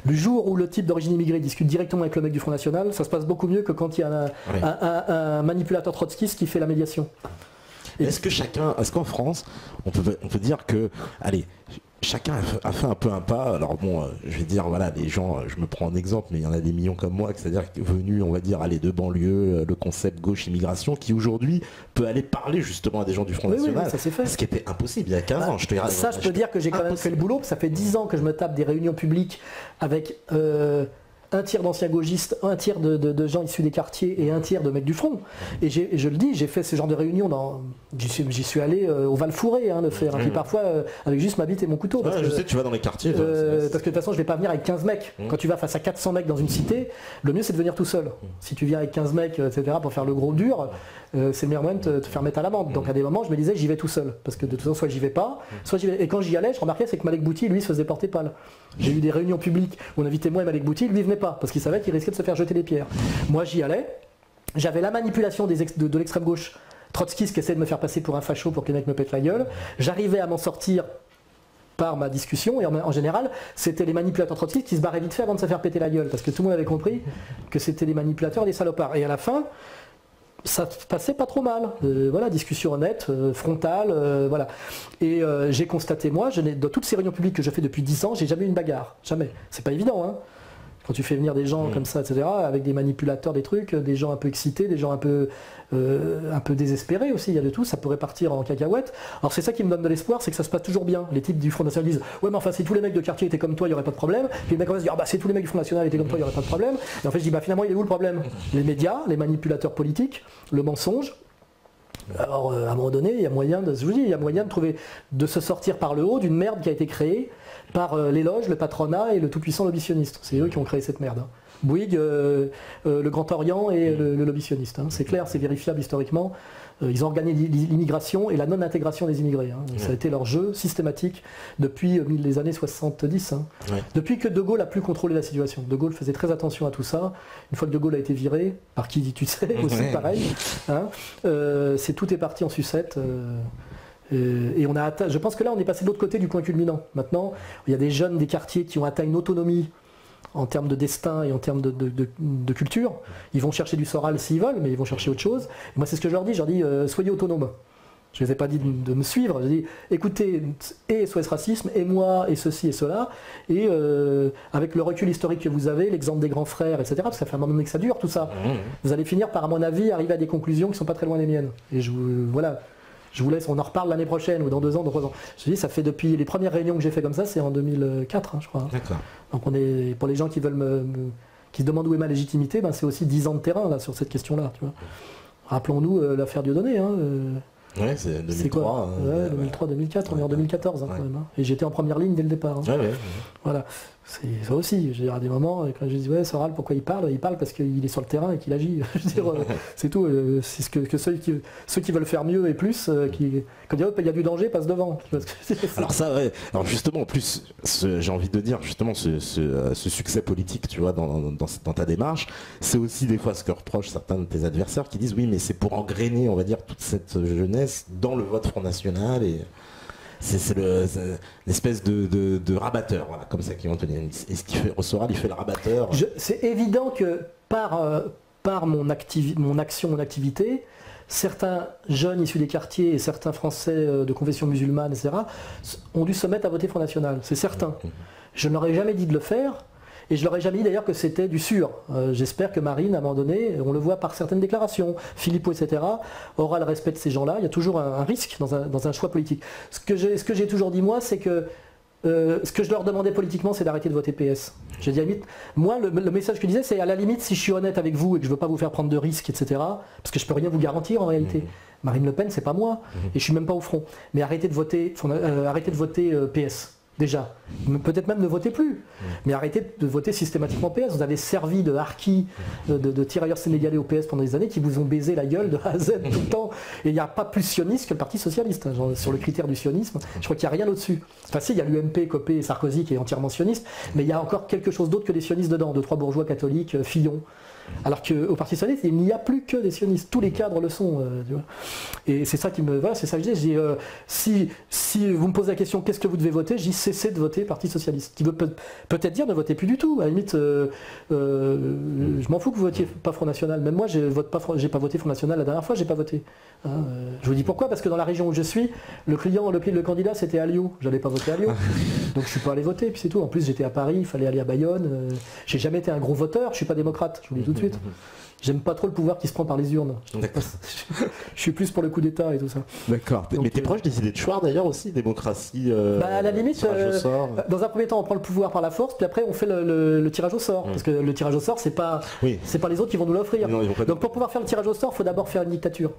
Le jour où le type d'origine immigrée discute directement avec le mec du Front National, ça se passe beaucoup mieux que quand il y a un manipulateur trotskiste qui fait la médiation. Est-ce qu'en France, on peut dire que, allez, chacun a fait un peu un pas. Alors bon, je vais dire, voilà, les gens, je me prends en exemple, mais il y en a des millions comme moi, c'est-à-dire venus, on va dire, aller de banlieue, le concept gauche-immigration, qui aujourd'hui peut aller parler justement à des gens du Front National. Oui, ça s'est fait. Ce qui était impossible il y a 15 ans. Je peux dire que j'ai quand même fait le boulot, ça fait 10 ans que je me tape des réunions publiques avec un tiers d'anciens gauchistes, un tiers de gens issus des quartiers et un tiers de mecs du front. Et je le dis, j'ai fait ce genre de réunion, j'y suis allé au Val-Fouré le faire, puis parfois avec juste ma bite et mon couteau. Parce que, je sais, tu vas dans les quartiers. Parce que de toute façon, je vais pas venir avec 15 mecs. Quand tu vas face à 400 mecs dans une cité, le mieux c'est de venir tout seul. Si tu viens avec 15 mecs, etc., pour faire le gros dur, c'est le meilleur moyen de te faire mettre à l'amende. Donc à des moments, je me disais, j'y vais tout seul. Parce que de toute façon, soit j'y vais pas, soit j'y vais. Et quand j'y allais, je remarquais, c'est que Malek Bouti, lui, se faisait porter pâle. J'ai eu des réunions publiques où on invitait moi et Malek Bouti, lui venait pas, parce qu'il savait qu'il risquait de se faire jeter des pierres. Moi, j'y allais, j'avais la manipulation de l'extrême gauche trotskiste qui essaie de me faire passer pour un facho pour que les mecs me pètent la gueule. J'arrivais à m'en sortir par ma discussion, et en général, c'était les manipulateurs trotskistes qui se barraient vite fait avant de se faire péter la gueule, parce que tout le monde avait compris que c'était des manipulateurs et des salopards. Et à la fin, ça passait pas trop mal, voilà, discussion honnête, frontale, voilà. Et j'ai constaté, moi, dans toutes ces réunions publiques que je fais depuis 10 ans, j'ai jamais eu une bagarre, jamais. C'est pas évident, hein. Quand tu fais venir des gens comme ça, etc., avec des manipulateurs, des trucs, des gens un peu excités, des gens un peu désespérés aussi, il y a de tout, ça pourrait partir en cacahuète. Alors c'est ça qui me donne de l'espoir, c'est que ça se passe toujours bien. Les types du Front National disent « Ouais, mais enfin, si tous les mecs de quartier étaient comme toi, il n'y aurait pas de problème. » Puis les mecs vont se dire « Ah bah, si tous les mecs du Front National étaient comme toi, il n'y aurait pas de problème. » Et en fait, je dis « Bah, finalement, il est où le problème ?» Les médias, les manipulateurs politiques, le mensonge. Alors, à un moment donné, il y a moyen de se sortir par le haut d'une merde qui a été créée par les loges, le patronat et le tout-puissant lobby sioniste. C'est eux qui ont créé cette merde. Bouygues, le Grand Orient et le lobby sioniste. C'est clair, c'est vérifiable historiquement. Ils ont organisé l'immigration et la non-intégration des immigrés. Ça a été leur jeu systématique depuis les années 70. Depuis que De Gaulle a plus contrôlé la situation. De Gaulle faisait très attention à tout ça. Une fois que De Gaulle a été viré, par qui tu sais, aussi pareil, tout est parti en sucette. Et je pense que là, on est passé de l'autre côté du point culminant. Maintenant, il y a des jeunes des quartiers qui ont atteint une autonomie en termes de destin et en termes de culture. Ils vont chercher du Soral s'ils veulent, mais ils vont chercher autre chose. Et moi, c'est ce que je leur dis. Je leur dis, soyez autonomes. Je ne les ai pas dit de me suivre. Je dis, écoutez, et SOS Racisme, et moi, et ceci et cela. Et avec le recul historique que vous avez, l'exemple des grands frères, etc., parce que ça fait un moment que ça dure, tout ça, vous allez finir par, à mon avis, arriver à des conclusions qui ne sont pas très loin des miennes. Et voilà. Je vous laisse, on en reparle l'année prochaine, ou dans 2 ans, dans 3 ans. Je dis, ça fait depuis les premières réunions que j'ai fait comme ça, c'est en 2004, je crois. D'accord. Donc pour les gens qui veulent qui se demandent où est ma légitimité, c'est aussi 10 ans de terrain là, sur cette question-là. Tu vois. Rappelons-nous l'affaire Dieudonné. Ouais, c'est 2003. C'est 2003-2004, on est en 2014 quand même. Et j'étais en première ligne dès le départ. Voilà. C'est ça aussi, je veux dire, à des moments, quand je dis ouais, Soral, pourquoi il parle parce qu'il est sur le terrain et qu'il agit. Je veux dire, c'est tout. C'est ce que ceux qui veulent faire mieux et plus, quand il y a du danger, passent devant. Alors ça, ouais. Alors justement, en plus, j'ai envie de dire, justement, ce succès politique, tu vois, dans ta démarche, c'est aussi des fois ce que reprochent certains de tes adversaires qui disent oui, mais c'est pour engrainer, on va dire, toute cette jeunesse dans le vote Front National et... C'est l'espèce de rabatteur, voilà, comme ça qu'ils vont tenir. Et ce qu'il fait, Soral, il fait le rabatteur. C'est évident que par mon action, mon activité, certains jeunes issus des quartiers et certains Français de confession musulmane, etc., ont dû se mettre à voter Front National. C'est certain. Je ne leur ai jamais dit de le faire. Et je leur ai jamais dit d'ailleurs que c'était du sûr. J'espère que Marine, à un moment donné, on le voit par certaines déclarations, Philippot, etc., aura le respect de ces gens-là. Il y a toujours un risque dans un choix politique. Ce que j'ai toujours dit, moi, c'est que ce que je leur demandais politiquement, c'est d'arrêter de voter PS. J'ai dit à la limite, moi, le message que je disais, c'est à la limite, si je suis honnête avec vous et que je ne veux pas vous faire prendre de risques, etc., parce que je ne peux rien vous garantir en réalité. Marine Le Pen, c'est pas moi, et je suis même pas au front. Mais arrêtez de voter PS. Déjà, peut-être même ne votez plus, mais arrêtez de voter systématiquement PS. Vous avez servi de harkis, de tirailleurs sénégalais au PS pendant des années qui vous ont baisé la gueule de A à Z tout le temps. Et il n'y a pas plus sioniste que le Parti Socialiste, genre, sur le critère du sionisme. Je crois qu'il n'y a rien au-dessus. Enfin si, il y a l'UMP, Copé et Sarkozy qui est entièrement sioniste, mais il y a encore quelque chose d'autre que des sionistes dedans, 2-3 bourgeois catholiques, Fillon. Alors qu'au Parti Socialiste, il n'y a plus que des sionistes. Tous les cadres le sont. Tu vois. Et c'est ça qui me... Voilà, c'est ça que je dis. Si vous me posez la question, qu'est-ce que vous devez voter, je dis cesser de voter Parti Socialiste. Qui veut peut-être dire ne votez plus du tout. À la limite, je m'en fous que vous votiez pas Front National. Même moi, j'ai pas voté Front National la dernière fois, j'ai pas voté. Hein, je vous dis pourquoi, parce que dans la région où je suis, le candidat c'était Alliot. J'allais pas voter Alliot. Donc je suis pas allé voter, puis c'est tout. En plus j'étais à Paris, il fallait aller à Bayonne. J'ai jamais été un gros voteur, je suis pas démocrate, je vous le dis tout de suite. J'aime pas trop le pouvoir qui se prend par les urnes. Je suis plus pour le coup d'État et tout ça. D'accord. Mais t'es proche des idées de Chouard d'ailleurs aussi, démocratie. À la limite, dans un premier temps, on prend le pouvoir par la force, puis après on fait le tirage au sort. Parce que le tirage au sort, c'est pas les autres qui vont nous l'offrir. Donc pour pouvoir faire le tirage au sort, il faut d'abord faire une dictature.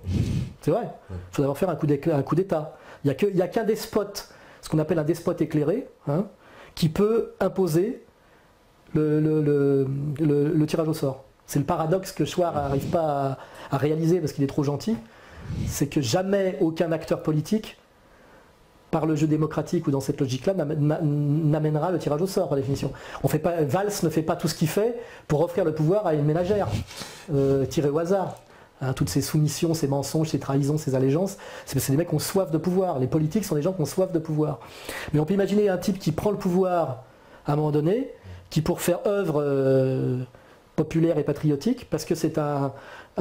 C'est vrai. Il faut d'abord faire un coup d'État. Il n'y a qu'un despote, ce qu'on appelle un despote éclairé, hein, qui peut imposer le tirage au sort. C'est le paradoxe que Chouard n'arrive pas à réaliser parce qu'il est trop gentil. C'est que jamais aucun acteur politique, par le jeu démocratique ou dans cette logique-là, n'amènera le tirage au sort, par définition. Valls ne fait pas tout ce qu'il fait pour offrir le pouvoir à une ménagère, tirée au hasard. Hein, toutes ces soumissions, ces mensonges, ces trahisons, ces allégeances, c'est des mecs qui ont soif de pouvoir. Les politiques sont des gens qui ont soif de pouvoir. Mais on peut imaginer un type qui prend le pouvoir à un moment donné, qui pour faire œuvre populaire et patriotique, parce que c'est un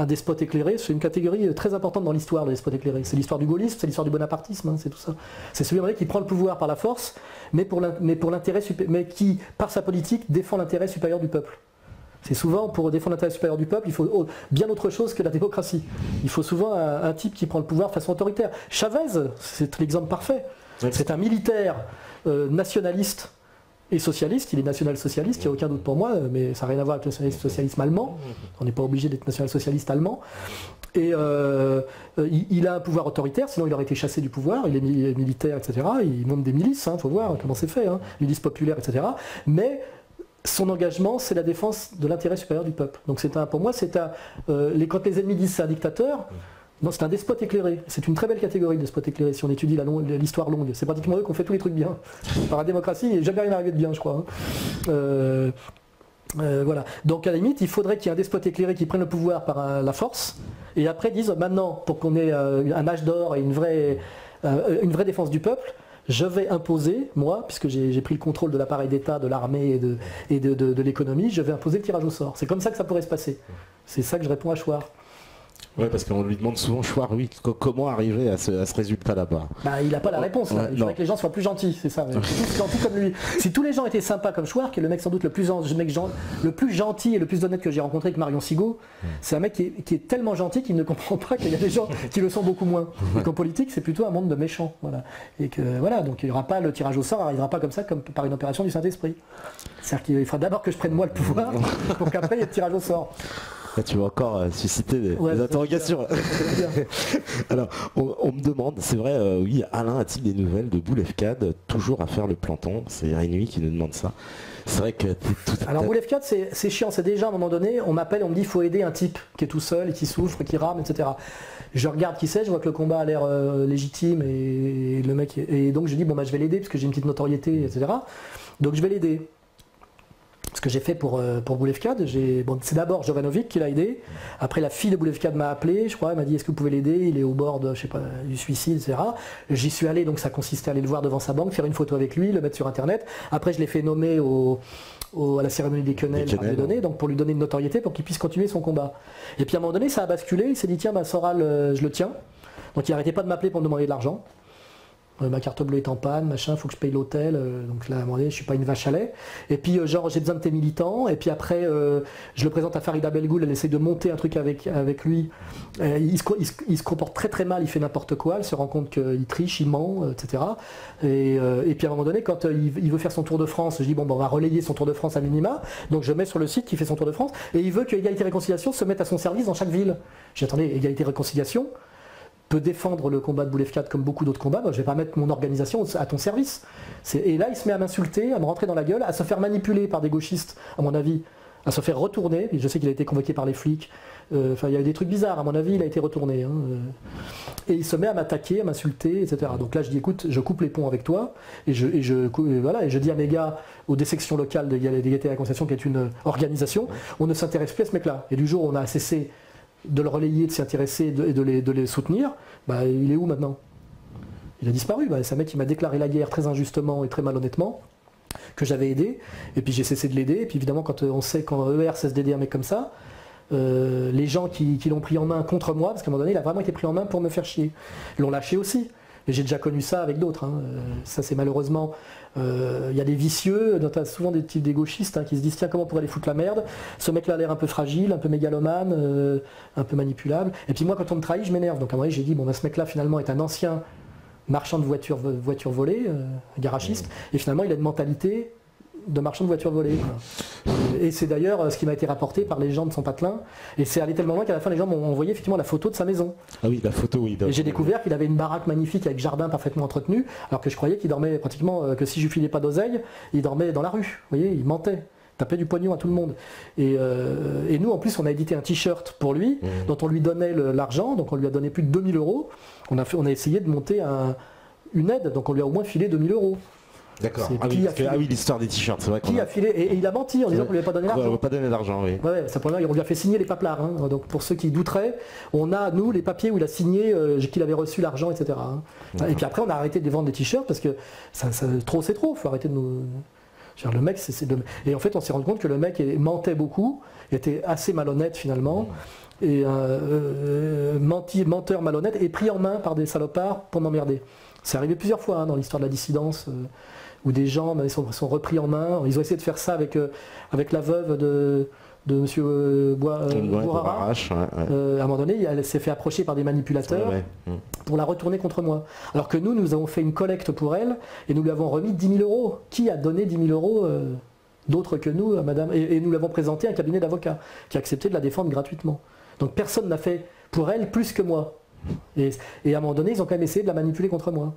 despote éclairé, c'est une catégorie très importante dans l'histoire, le despote éclairé. C'est l'histoire du gaullisme, c'est l'histoire du bonapartisme, hein, c'est tout ça. C'est celui qui prend le pouvoir par la force, mais qui, par sa politique, défend l'intérêt supérieur du peuple. C'est souvent, pour défendre l'intérêt supérieur du peuple, il faut bien autre chose que la démocratie. Il faut souvent un type qui prend le pouvoir de façon autoritaire. Chavez, c'est l'exemple parfait. C'est un militaire nationaliste et socialiste, il est national-socialiste, il n'y a aucun doute pour moi, mais ça n'a rien à voir avec le socialisme allemand. On n'est pas obligé d'être national-socialiste allemand. Et il a un pouvoir autoritaire, sinon il aurait été chassé du pouvoir, il est militaire, etc. Il monte des milices, il faut voir comment c'est fait, milices populaires, etc. Mais son engagement, c'est la défense de l'intérêt supérieur du peuple. Donc pour moi, quand les ennemis disent c'est un dictateur, non, c'est un despote éclairé. C'est une très belle catégorie de despote éclairé si on étudie l'histoire longue. C'est pratiquement eux qui ont fait tous les trucs bien. Par la démocratie, il n'est jamais rien arrivé de bien, je crois. Voilà. Donc à la limite, il faudrait qu'il y ait un despote éclairé qui prenne le pouvoir par la force, et après disent maintenant, pour qu'on ait un âge d'or et une vraie défense du peuple, je vais imposer, moi, puisque j'ai pris le contrôle de l'appareil d'État, de l'armée et de l'économie, je vais imposer le tirage au sort. C'est comme ça que ça pourrait se passer. C'est ça que je réponds à Chouard. Oui, parce qu'on lui demande souvent, Chouard, comment arriver à ce résultat là-bas. Il n'a pas la réponse. Là. Il faudrait que les gens soient plus gentils, c'est ça. Tous gentils comme lui. Si tous les gens étaient sympas comme Chouard, qui est le mec sans doute le plus gentil et le plus honnête que j'ai rencontré avec Marion Sigaud, c'est un mec qui est tellement gentil qu'il ne comprend pas qu'il y a des gens qui le sont beaucoup moins. Et qu'en politique, c'est plutôt un monde de méchants. Voilà. Et que voilà, donc il n'y aura pas le tirage au sort, n'arrivera pas comme ça, comme par une opération du Saint-Esprit. C'est-à-dire qu'il faudra d'abord que je prenne moi le pouvoir pour qu'après il y ait le tirage au sort. Là, tu vas encore susciter des interrogations. Alors, on me demande, c'est vrai, oui, Alain a-t-il des nouvelles de Boulefcade, toujours à faire le planton? C'est Rénuit qui nous demande ça. C'est vrai que Alors Boulefcade, c'est chiant, c'est déjà à un moment donné, on m'appelle, on me dit il faut aider un type qui est tout seul, et qui souffre, qui rame, etc. Je regarde qui c'est, je vois que le combat a l'air légitime, et le mec, et donc je dis je vais l'aider parce que j'ai une petite notoriété, etc. Donc je vais l'aider. Ce que j'ai fait pour Boulefcade, c'est d'abord Jovanovic qui l'a aidé. Après, la fille de Boulefcade m'a appelé, je crois, elle m'a dit est-ce que vous pouvez l'aider, il est au bord du suicide, etc. J'y suis allé, donc ça consistait à aller le voir devant sa banque, faire une photo avec lui, le mettre sur internet. Après, je l'ai fait nommer à la cérémonie des quenelles, donc pour lui donner une notoriété, pour qu'il puisse continuer son combat. Et puis à un moment donné, ça a basculé, il s'est dit tiens, Soral, je le tiens. Donc il n'arrêtait pas de m'appeler pour me demander de l'argent. Ma carte bleue est en panne, machin, faut que je paye l'hôtel, donc là à un moment donné je suis pas une vache à lait. Et puis j'ai besoin de tes militants, et puis après je le présente à Farida Belgoul, elle essaie de monter un truc avec lui. Il se comporte très très mal, il fait n'importe quoi, elle se rend compte qu'il triche, il ment, etc. Et puis à un moment donné, quand il veut faire son tour de France, je dis on va relayer son tour de France à minima, donc je mets sur le site qu'il fait son tour de France, et il veut que Égalité Réconciliation se mette à son service dans chaque ville. J'ai attendez, Égalité Réconciliation peut défendre le combat de Boulefcade comme beaucoup d'autres combats, je ne vais pas mettre mon organisation à ton service. Et là, il se met à m'insulter, à me rentrer dans la gueule, à se faire manipuler par des gauchistes, à mon avis, à se faire retourner. Je sais qu'il a été convoqué par les flics. Il y a eu des trucs bizarres, à mon avis, il a été retourné. Et il se met à m'attaquer, à m'insulter, etc. Donc là, je dis, écoute, je coupe les ponts avec toi, et je dis à mes gars, aux dessections locales de l'Égalité et la Réconciliation, qui est une organisation, on ne s'intéresse plus à ce mec-là. Et du jour où on a cessé de le relayer, de s'y intéresser et de les soutenir, il est où maintenant? Il a disparu. C'est un mec qui m'a déclaré la guerre très injustement et très malhonnêtement, que j'avais aidé, et puis j'ai cessé de l'aider. Et puis évidemment, quand on sait qu'en ER cesse d'aider un mec comme ça, les gens qui l'ont pris en main contre moi, parce qu'à un moment donné, il a vraiment été pris en main pour me faire chier. Ils l'ont lâché aussi. Et j'ai déjà connu ça avec d'autres. Ça, c'est malheureusement... Il y a des vicieux, souvent des types des gauchistes qui se disent tiens, comment on pourrait aller foutre la merde, ce mec là a l'air un peu fragile, un peu mégalomane, un peu manipulable, et puis moi quand on me trahit je m'énerve. Donc à un moment j'ai dit ce mec là finalement est un ancien marchand de voitures volées, garagiste, et finalement il a une mentalité de marchand de voitures volées. Et c'est d'ailleurs ce qui m'a été rapporté par les gens de son patelin, et c'est allé tellement loin qu'à la fin les gens m'ont envoyé effectivement la photo de sa maison. Ah oui, la photo, oui. Et j'ai découvert qu'il avait une baraque magnifique avec jardin parfaitement entretenu, alors que je croyais qu'il dormait pratiquement, que si je lui filais pas d'oseille, il dormait dans la rue. Vous voyez, il mentait, tapait du pognon à tout le monde. Et nous en plus on a édité un t-shirt pour lui, dont on lui donnait l'argent, donc on lui a donné plus de 2000 €. On a essayé de monter une aide, donc on lui a au moins filé 2000 €. D'accord. Ah oui, l'histoire des t-shirts, c'est vrai. Qui a filé, et il a menti en disant qu'on lui avait pas donné l'argent. On ne pas donné d'argent, oui. Ouais, on lui a fait signer les paplards. Donc pour ceux qui douteraient, on a nous les papiers où il a signé qu'il avait reçu l'argent, etc. Et puis après on a arrêté de vendre des t-shirts parce que trop c'est trop. Il faut arrêter de nous. Le mec, et en fait on s'est rendu compte que le mec mentait beaucoup, il était assez malhonnête finalement. Et menteur malhonnête et pris en main par des salopards pour m'emmerder. C'est arrivé plusieurs fois dans l'histoire de la dissidence. Où des gens sont repris en main. Ils ont essayé de faire ça avec la veuve de M. Bourarache. À un moment donné, elle s'est fait approcher par des manipulateurs pour la retourner contre moi. Alors que nous avons fait une collecte pour elle et nous lui avons remis 10 000 €. Qui a donné 10 000 € d'autres que nous, madame, et nous l'avons présenté à un cabinet d'avocats qui a accepté de la défendre gratuitement. Donc personne n'a fait pour elle plus que moi. Et à un moment donné, ils ont quand même essayé de la manipuler contre moi.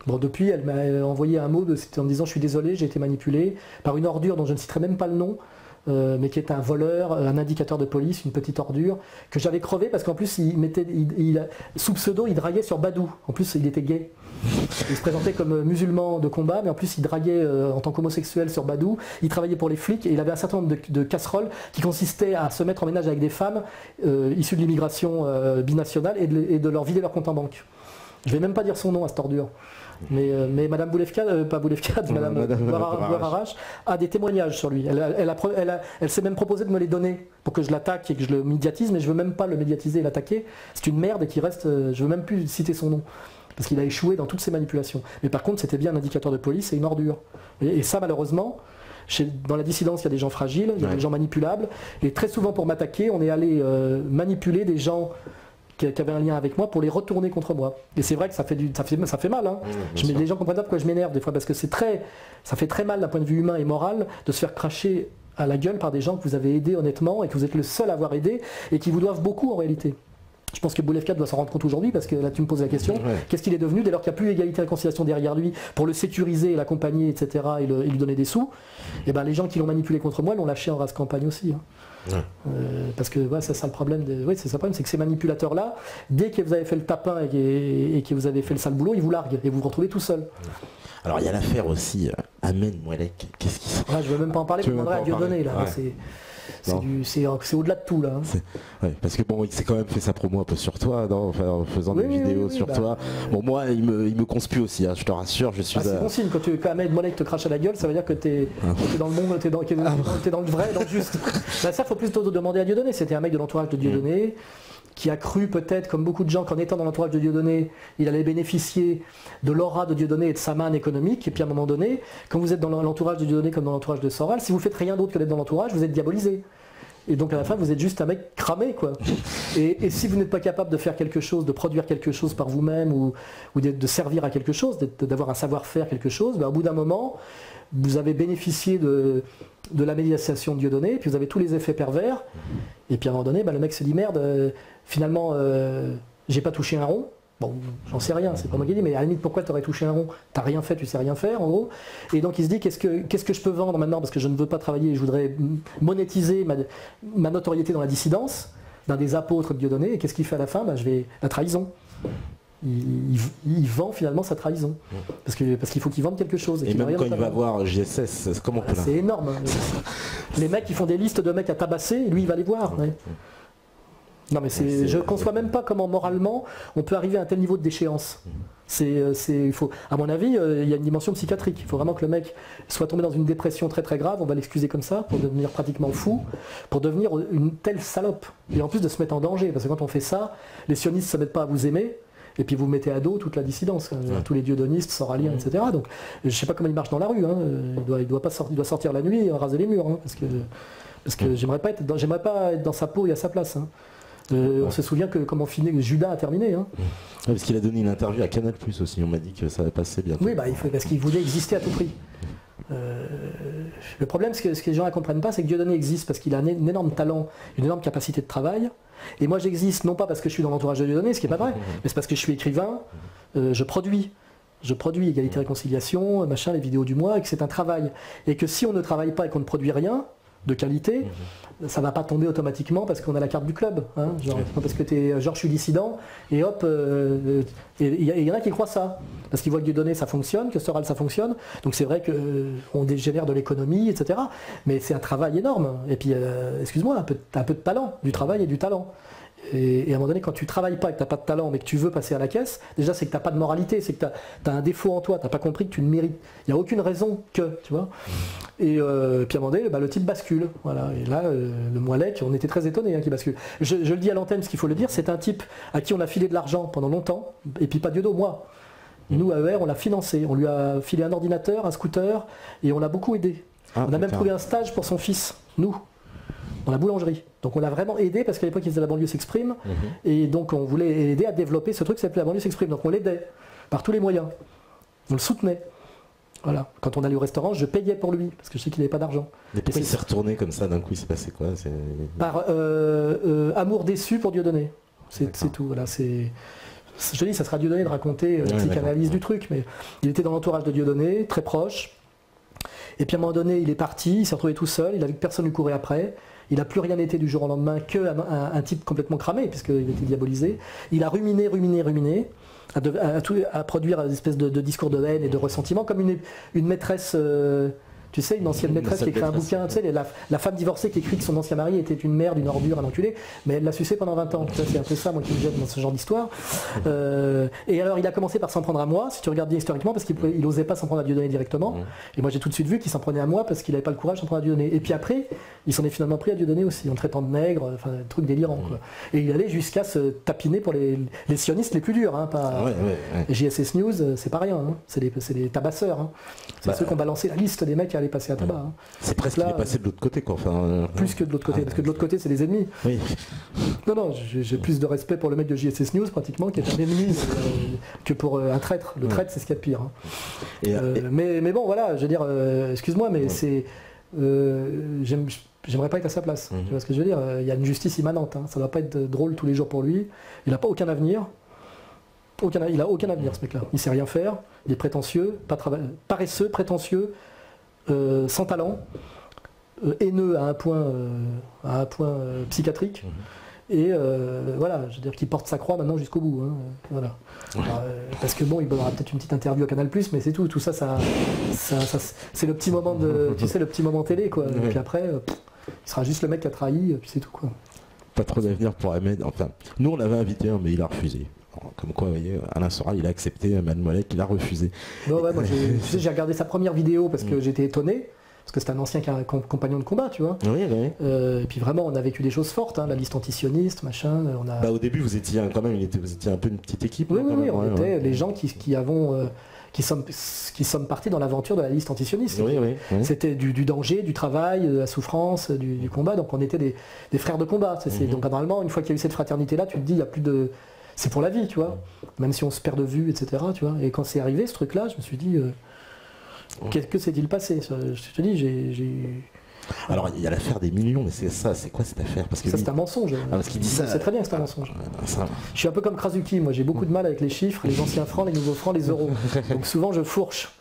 Bon, depuis, elle m'a envoyé un mot en me disant je suis désolé, j'ai été manipulé par une ordure dont je ne citerai même pas le nom, mais qui est un voleur, un indicateur de police, une petite ordure, que j'avais crevé parce qu'en plus, sous pseudo, il draguait sur Badou. En plus, il était gay. Il se présentait comme musulman de combat, mais en plus, il draguait en tant qu'homosexuel sur Badou. Il travaillait pour les flics et il avait un certain nombre de casseroles qui consistaient à se mettre en ménage avec des femmes issues de l'immigration binationale et de leur vider leur compte en banque. Je vais même pas dire son nom à cette ordure. Mais Madame Madame Bourarache a des témoignages sur lui. Elle s'est même proposé de me les donner pour que je l'attaque et que je le médiatise, mais je veux même pas le médiatiser et l'attaquer. C'est une merde et qui reste. Je veux même plus citer son nom. Parce qu'il a échoué dans toutes ses manipulations. Mais par contre, c'était bien un indicateur de police et une ordure. Et ça, malheureusement, dans la dissidence, il y a des gens fragiles, il y a des gens manipulables. Et très souvent, pour m'attaquer, on est allé manipuler des gens qui avaient un lien avec moi pour les retourner contre moi. Et c'est vrai que ça fait mal. Les gens comprennent pas pourquoi je m'énerve des fois, parce que ça fait très mal d'un point de vue humain et moral de se faire cracher à la gueule par des gens que vous avez aidés honnêtement et que vous êtes le seul à avoir aidé et qui vous doivent beaucoup en réalité. Je pense que Boulevka doit s'en rendre compte aujourd'hui parce que là tu me poses la question, qu'est-ce qu'il est devenu dès lors qu'il n'y a plus égalité et réconciliation derrière lui pour le sécuriser, l'accompagner, etc. et lui donner des sous. Et ben les gens qui l'ont manipulé contre moi l'ont lâché en race campagne aussi. Parce que c'est ça le problème. C'est ça le problème, c'est que ces manipulateurs-là, dès que vous avez fait le tapin et que vous avez fait le sale boulot, ils vous larguent et vous vous retrouvez tout seul. Alors il y a l'affaire aussi Amen Mouelek. Qu'est-ce qui se passe ? Je ne veux même pas en parler, je demanderai à Dieudonné là. C'est au-delà de tout là. Parce que bon, il s'est quand même fait sa promo un peu sur toi, en faisant des vidéos sur toi. Bon, moi, il me conspue aussi, je te rassure, je suis. C'est bon signe, quand Ahmed Molek te crache à la gueule, ça veut dire que t'es dans le monde, t'es dans le vrai, dans le juste. Ça, faut plutôt demander à Dieudonné. C'était un mec de l'entourage de Dieudonné qui a cru peut-être, comme beaucoup de gens, qu'en étant dans l'entourage de Dieudonné, il allait bénéficier de l'aura de Dieudonné et de sa manne économique. Et puis à un moment donné, quand vous êtes dans l'entourage de Dieudonné comme dans l'entourage de Soral, si vous faites rien d'autre que d'être dans l'entourage, vous êtes diabolisé. Et donc à la fin, vous êtes juste un mec cramé, quoi. Et si vous n'êtes pas capable de faire quelque chose, de produire quelque chose par vous-même ou de servir à quelque chose, d'avoir un savoir-faire quelque chose, au bout d'un moment, vous avez bénéficié de la médiation de Dieudonné, et puis vous avez tous les effets pervers. Et puis à un moment donné, le mec se dit merde, finalement, j'ai pas touché un rond. Bon, j'en sais rien, c'est pas moi qui dis, mais à la limite, pourquoi tu aurais touché un rond? T'as rien fait, tu sais rien faire, en gros. Et donc il se dit, qu'est-ce que je peux vendre maintenant? Parce que je ne veux pas travailler, je voudrais monétiser ma notoriété dans la dissidence, d'un des apôtres de Dieudonné. Et qu'est-ce qu'il fait à la fin? La trahison. Il vend finalement sa trahison. Parce qu'il faut qu'il vende quelque chose. Et même quand il va voir GSS, comment on peut c'est énorme. Les mecs qui font des listes de mecs à tabasser, lui il va les voir. Ouais. Non mais je ne conçois même pas comment moralement on peut arriver à un tel niveau de déchéance. À mon avis, il y a une dimension psychiatrique. Il faut vraiment que le mec soit tombé dans une dépression très très grave, on va l'excuser comme ça, pour devenir pratiquement fou, pour devenir une telle salope. Et en plus de se mettre en danger, parce que quand on fait ça, les sionistes ne se mettent pas à vous aimer, et puis vous mettez à dos toute la dissidence. Tous les dieudonistes s'en rallient, etc. Donc je ne sais pas comment il marche dans la rue. Hein. Il doit sortir la nuit et raser les murs, hein, parce que j'aimerais pas être dans sa peau et à sa place. Hein. On se souvient que comment Judas a terminé. Hein. Parce qu'il a donné une interview à Canal+ aussi, on m'a dit que ça va passer bientôt. Oui, parce qu'il voulait exister à tout prix. Le problème, ce que les gens ne comprennent pas, c'est que Dieudonné existe parce qu'il a un énorme talent, une énorme capacité de travail. Et moi j'existe non pas parce que je suis dans l'entourage de Dieudonné, ce qui n'est pas vrai, mais c'est parce que je suis écrivain, je produis Égalité Réconciliation, machin, les vidéos du mois, et que c'est un travail. Et que si on ne travaille pas et qu'on ne produit rien de qualité, ça va pas tomber automatiquement parce qu'on a la carte du club, hein, genre, parce que je suis dissident et hop, il y en a qui croient ça, parce qu'ils voient que Dieudonné ça fonctionne, que Soral ça fonctionne, donc c'est vrai qu'on dégénère de l'économie, etc. Mais c'est un travail énorme, et puis excuse-moi, un peu de talent, du travail et du talent. Et à un moment donné, quand tu travailles pas et que tu n'as pas de talent, mais que tu veux passer à la caisse, déjà c'est que tu n'as pas de moralité, c'est que tu as un défaut en toi, tu n'as pas compris que tu ne mérites. Il n'y a aucune raison que, tu vois. Et puis à un moment donné, le type bascule. Voilà. Et là, le Moilec, on était très étonnés qu'il bascule. Je le dis à l'antenne, ce qu'il faut le dire, c'est un type à qui on a filé de l'argent pendant longtemps, et puis pas Dieudo, moi. Nous, à ER, on l'a financé. On lui a filé un ordinateur, un scooter, et on l'a beaucoup aidé. On a même trouvé un stage pour son fils, nous, dans la boulangerie. Donc on l'a vraiment aidé parce qu'à l'époque il faisait La banlieue s'exprime et donc on voulait aider à développer ce truc qui s'appelait La banlieue s'exprime. Donc on l'aidait par tous les moyens. On le soutenait. Voilà. Quand on allait au restaurant, je payais pour lui parce que je sais qu'il n'avait pas d'argent. Mais pourquoi il s'est retourné comme ça d'un coup, il s'est passé quoi? Par amour déçu pour Dieudonné. C'est tout. Voilà, je te dis, ça sera Dieudonné de raconter la psychanalyse du truc, mais il était dans l'entourage de Dieudonné, très proche. Et puis à un moment donné, il est parti, il s'est retrouvé tout seul, il a vu que personne ne lui courait après. Il n'a plus rien été du jour au lendemain qu'un type complètement cramé, puisqu'il était diabolisé. Il a ruminé, à produire une espèce de discours de haine et de ressentiment, comme une maîtresse, tu sais, une ancienne maîtresse qui écrit un bouquin, tu sais, la femme divorcée qui écrit que son ancien mari était une merde, une ordure, un enculé, mais elle l'a sucé pendant 20 ans. C'est un peu ça, moi, qui me jette dans ce genre d'histoire. Et alors, il a commencé par s'en prendre à moi, si tu regardes bien historiquement, parce qu'il n'osait pas s'en prendre à Dieudonné directement. Et moi, j'ai tout de suite vu qu'il s'en prenait à moi parce qu'il n'avait pas le courage de s'en prendre à Dieudonné. Et puis après, il s'en est finalement pris à Dieudonné aussi, en traitant de nègre, enfin, un truc délirant, quoi. Et il allait jusqu'à se tapiner pour les sionistes les plus durs, hein, pas... JSS News, c'est pas rien, hein. C'est des tabasseurs, hein. C'est ceux qui ont balancé la liste des mecs qui allaient passer à tabac. Hein. C'est presque là, il est passé de l'autre côté, quoi. Enfin, plus que de l'autre côté, parce que de l'autre côté, c'est les ennemis. Oui. Non, j'ai plus de respect pour le mec de JSS News, pratiquement, qui est un ennemi, que pour un traître. Le traître, c'est ce qu'il y a de pire. Hein. Mais bon, voilà, je veux dire, excuse-moi, mais c'est... j'aimerais pas être à sa place. Tu vois ce que je veux dire? Il y a une justice immanente. Hein. Ça ne va pas être drôle tous les jours pour lui. Il n'a pas aucun avenir. Il n'a aucun avenir, ce mec-là. Il ne sait rien faire. Il est prétentieux, paresseux, prétentieux, sans talent, haineux à un point psychiatrique. Et voilà, je veux dire qu'il porte sa croix maintenant jusqu'au bout. Hein. Voilà. Alors, parce que bon, il aura peut-être une petite interview à Canal+, mais c'est tout. Tout ça, c'est le petit moment de, tu sais, le petit moment télé, quoi. Et puis après, il sera juste le mec qui a trahi, puis c'est tout, quoi. Pas trop d'avenir pour Ahmed. Enfin, nous on l'avait invité, mais il a refusé. Comme quoi, vous voyez, Alain Soral, il a accepté, Ahmed Moilec, il a refusé. Non, ouais, moi, j'ai regardé sa première vidéo parce que j'étais étonné. Parce que c'est un ancien compagnon de combat, tu vois. Oui. Et puis vraiment, on a vécu des choses fortes, hein, la liste antisioniste, machin. Au début, vous étiez quand même, vous étiez un peu une petite équipe. Oui, on était les gens qui sommes partis dans l'aventure de la liste antisioniste. Oui. C'était du danger, du travail, de la souffrance, du combat. Donc on était des frères de combat. Donc normalement, une fois qu'il y a eu cette fraternité-là, tu te dis, il n'y a plus de... C'est pour la vie, tu vois. Même si on se perd de vue, etc. Tu vois. Et quand c'est arrivé, ce truc-là, je me suis dit... que s'est-il passé? Je te dis, j'ai... Alors il y a l'affaire des millions, mais c'est ça, c'est quoi cette affaire? Parce que ça, c'est un mensonge. Parce qu'il dit ça. C'est très bien que c'est un mensonge. Je suis un peu comme Krasuki, moi j'ai beaucoup de mal avec les chiffres, les anciens francs, les nouveaux francs, les euros. Donc souvent je fourche.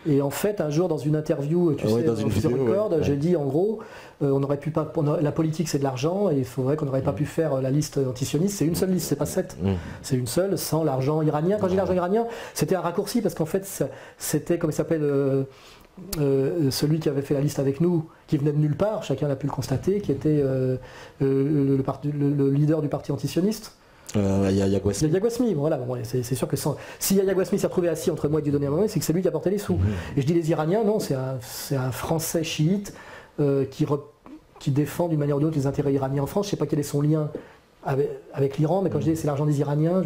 Et en fait, un jour dans une interview, tu sais, dans une vidéo, j'ai dit en gros, on aurait pu pas, la politique c'est de l'argent, et il faudrait qu'on n'aurait pas pu faire la liste antisioniste. C'est une seule liste, c'est pas 7. C'est une seule, sans l'argent iranien. Quand j'ai l'argent iranien, c'était un raccourci parce qu'en fait, c'était, comme il s'appelle, celui qui avait fait la liste avec nous, qui venait de nulle part, chacun a pu le constater, qui était le leader du parti antisioniste. Yahya Gouasmi. Yahya Gouasmi, voilà, bon, c'est sûr que si Yahya Gouasmi s'est retrouvé assis entre moi et Dieudonné Hamamé, c'est que c'est lui qui a porté les sous. Et je dis les Iraniens, non, c'est un Français chiite qui défend d'une manière ou d'une autre les intérêts iraniens en France. Je ne sais pas quel est son lien avec l'Iran, mais quand je dis c'est l'argent des Iraniens,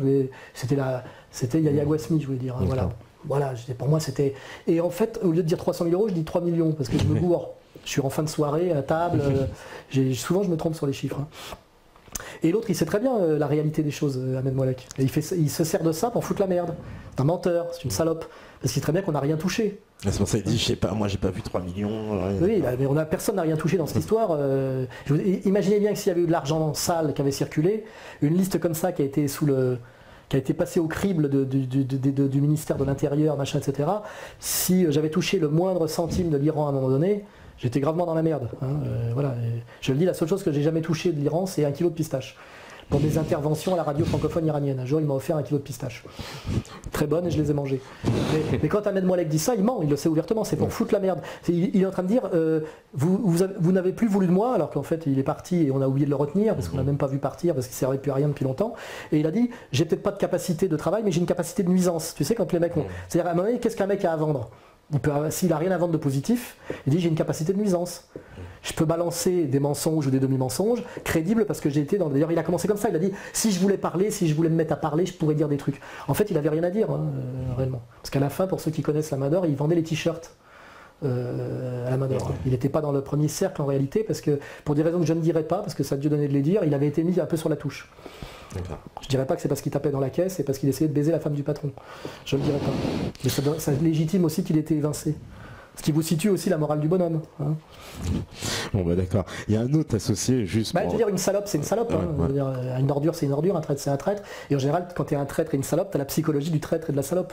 c'était Yahya Gouasmi, je voulais dire. Hein, voilà, pour moi c'était... Et en fait, au lieu de dire 300 000 euros, je dis 3 millions, parce que je me gourre. Je suis en fin de soirée, à table, souvent je me trompe sur les chiffres. Hein. Et l'autre, il sait très bien la réalité des choses, Ahmed Moallek. Et il se sert de ça pour foutre la merde. C'est un menteur, c'est une salope. Parce qu'il sait très bien qu'on n'a rien touché. C'est pour ça qu'il dit, je sais pas, moi j'ai pas vu 3 millions. Oui, mais personne n'a rien touché dans cette histoire. Imaginez bien que s'il y avait eu de l'argent sale qui avait circulé, une liste comme ça qui a été passée au crible du ministère de l'Intérieur, machin, etc. Si j'avais touché le moindre centime de l'Iran à un moment donné, j'étais gravement dans la merde. Hein, voilà. Et je le dis, la seule chose que j'ai jamais touché de l'Iran, c'est 1 kilo de pistache. Pour des interventions à la radio francophone iranienne. Un jour, il m'a offert 1 kilo de pistache. Très bonne et je les ai mangées. Mais quand Ahmed Moallek dit ça, il ment, il le sait ouvertement, c'est pour foutre la merde. Il est en train de dire, vous n'avez plus voulu de moi, alors qu'en fait, il est parti et on a oublié de le retenir, parce qu'on n'a même pas vu partir, parce qu'il ne servait plus à rien depuis longtemps. Et il a dit, j'ai peut-être pas de capacité de travail, mais j'ai une capacité de nuisance. Tu sais, quand les mecs ont... C'est-à-dire, à un moment donné, qu'est-ce qu'un mec a à vendre? S'il n'a rien à vendre de positif, il dit j'ai une capacité de nuisance. Je peux balancer des mensonges ou des demi-mensonges crédibles parce que j'ai été dans... D'ailleurs il a commencé comme ça, il a dit si je voulais parler, si je voulais me mettre à parler, je pourrais dire des trucs. En fait il n'avait rien à dire réellement. Parce qu'à la fin, pour ceux qui connaissent l'Amador, il vendait les t-shirts à l'Amador. Il n'était pas dans le premier cercle en réalité parce que pour des raisons que je ne dirais pas, parce que ça a Dieu donné de les dire, il avait été mis un peu sur la touche. Je dirais pas que c'est parce qu'il tapait dans la caisse et parce qu'il essayait de baiser la femme du patron. Je ne le dirais pas. Mais ça légitime aussi qu'il était évincé. Ce qui vous situe aussi la morale du bonhomme. Hein. Bon bah d'accord. Il y a un autre associé juste. Je veux dire, une salope, c'est une salope. Hein. Je veux dire, une ordure, c'est une ordure. Un traître, c'est un traître. Et en général, quand tu es un traître et une salope, tu as la psychologie du traître et de la salope.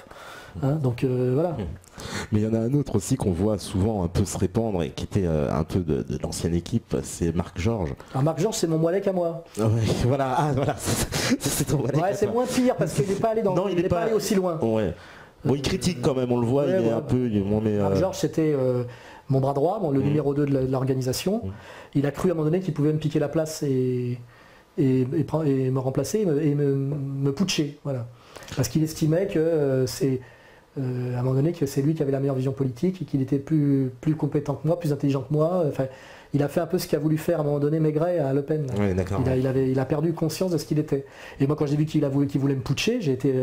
Hein. Donc voilà. Mais il y en a un autre aussi qu'on voit souvent un peu se répandre et qui était un peu de l'ancienne équipe, c'est Marc Georges. Alors Marc Georges, c'est mon Moallek à moi. Voilà, c'est ton Moallek. Ouais, c'est moins pire parce qu'il n'est pas allé il n'est pas allé aussi loin. Ouais. Bon, il critique quand même, on le voit, il est un peu... Marc Georges, c'était mon bras droit, le numéro 2 de l'organisation. Il a cru à un moment donné qu'il pouvait me piquer la place et me remplacer et me putcher. Voilà. Parce qu'il estimait que à un moment donné, que c'est lui qui avait la meilleure vision politique et qu'il était plus compétent que moi, plus intelligent que moi. Enfin, il a fait un peu ce qu'a voulu faire à un moment donné Maigret à Le Pen. Oui, d'accord. Il a perdu conscience de ce qu'il était. Et moi, quand j'ai vu qu'il voulait me putcher, j'ai été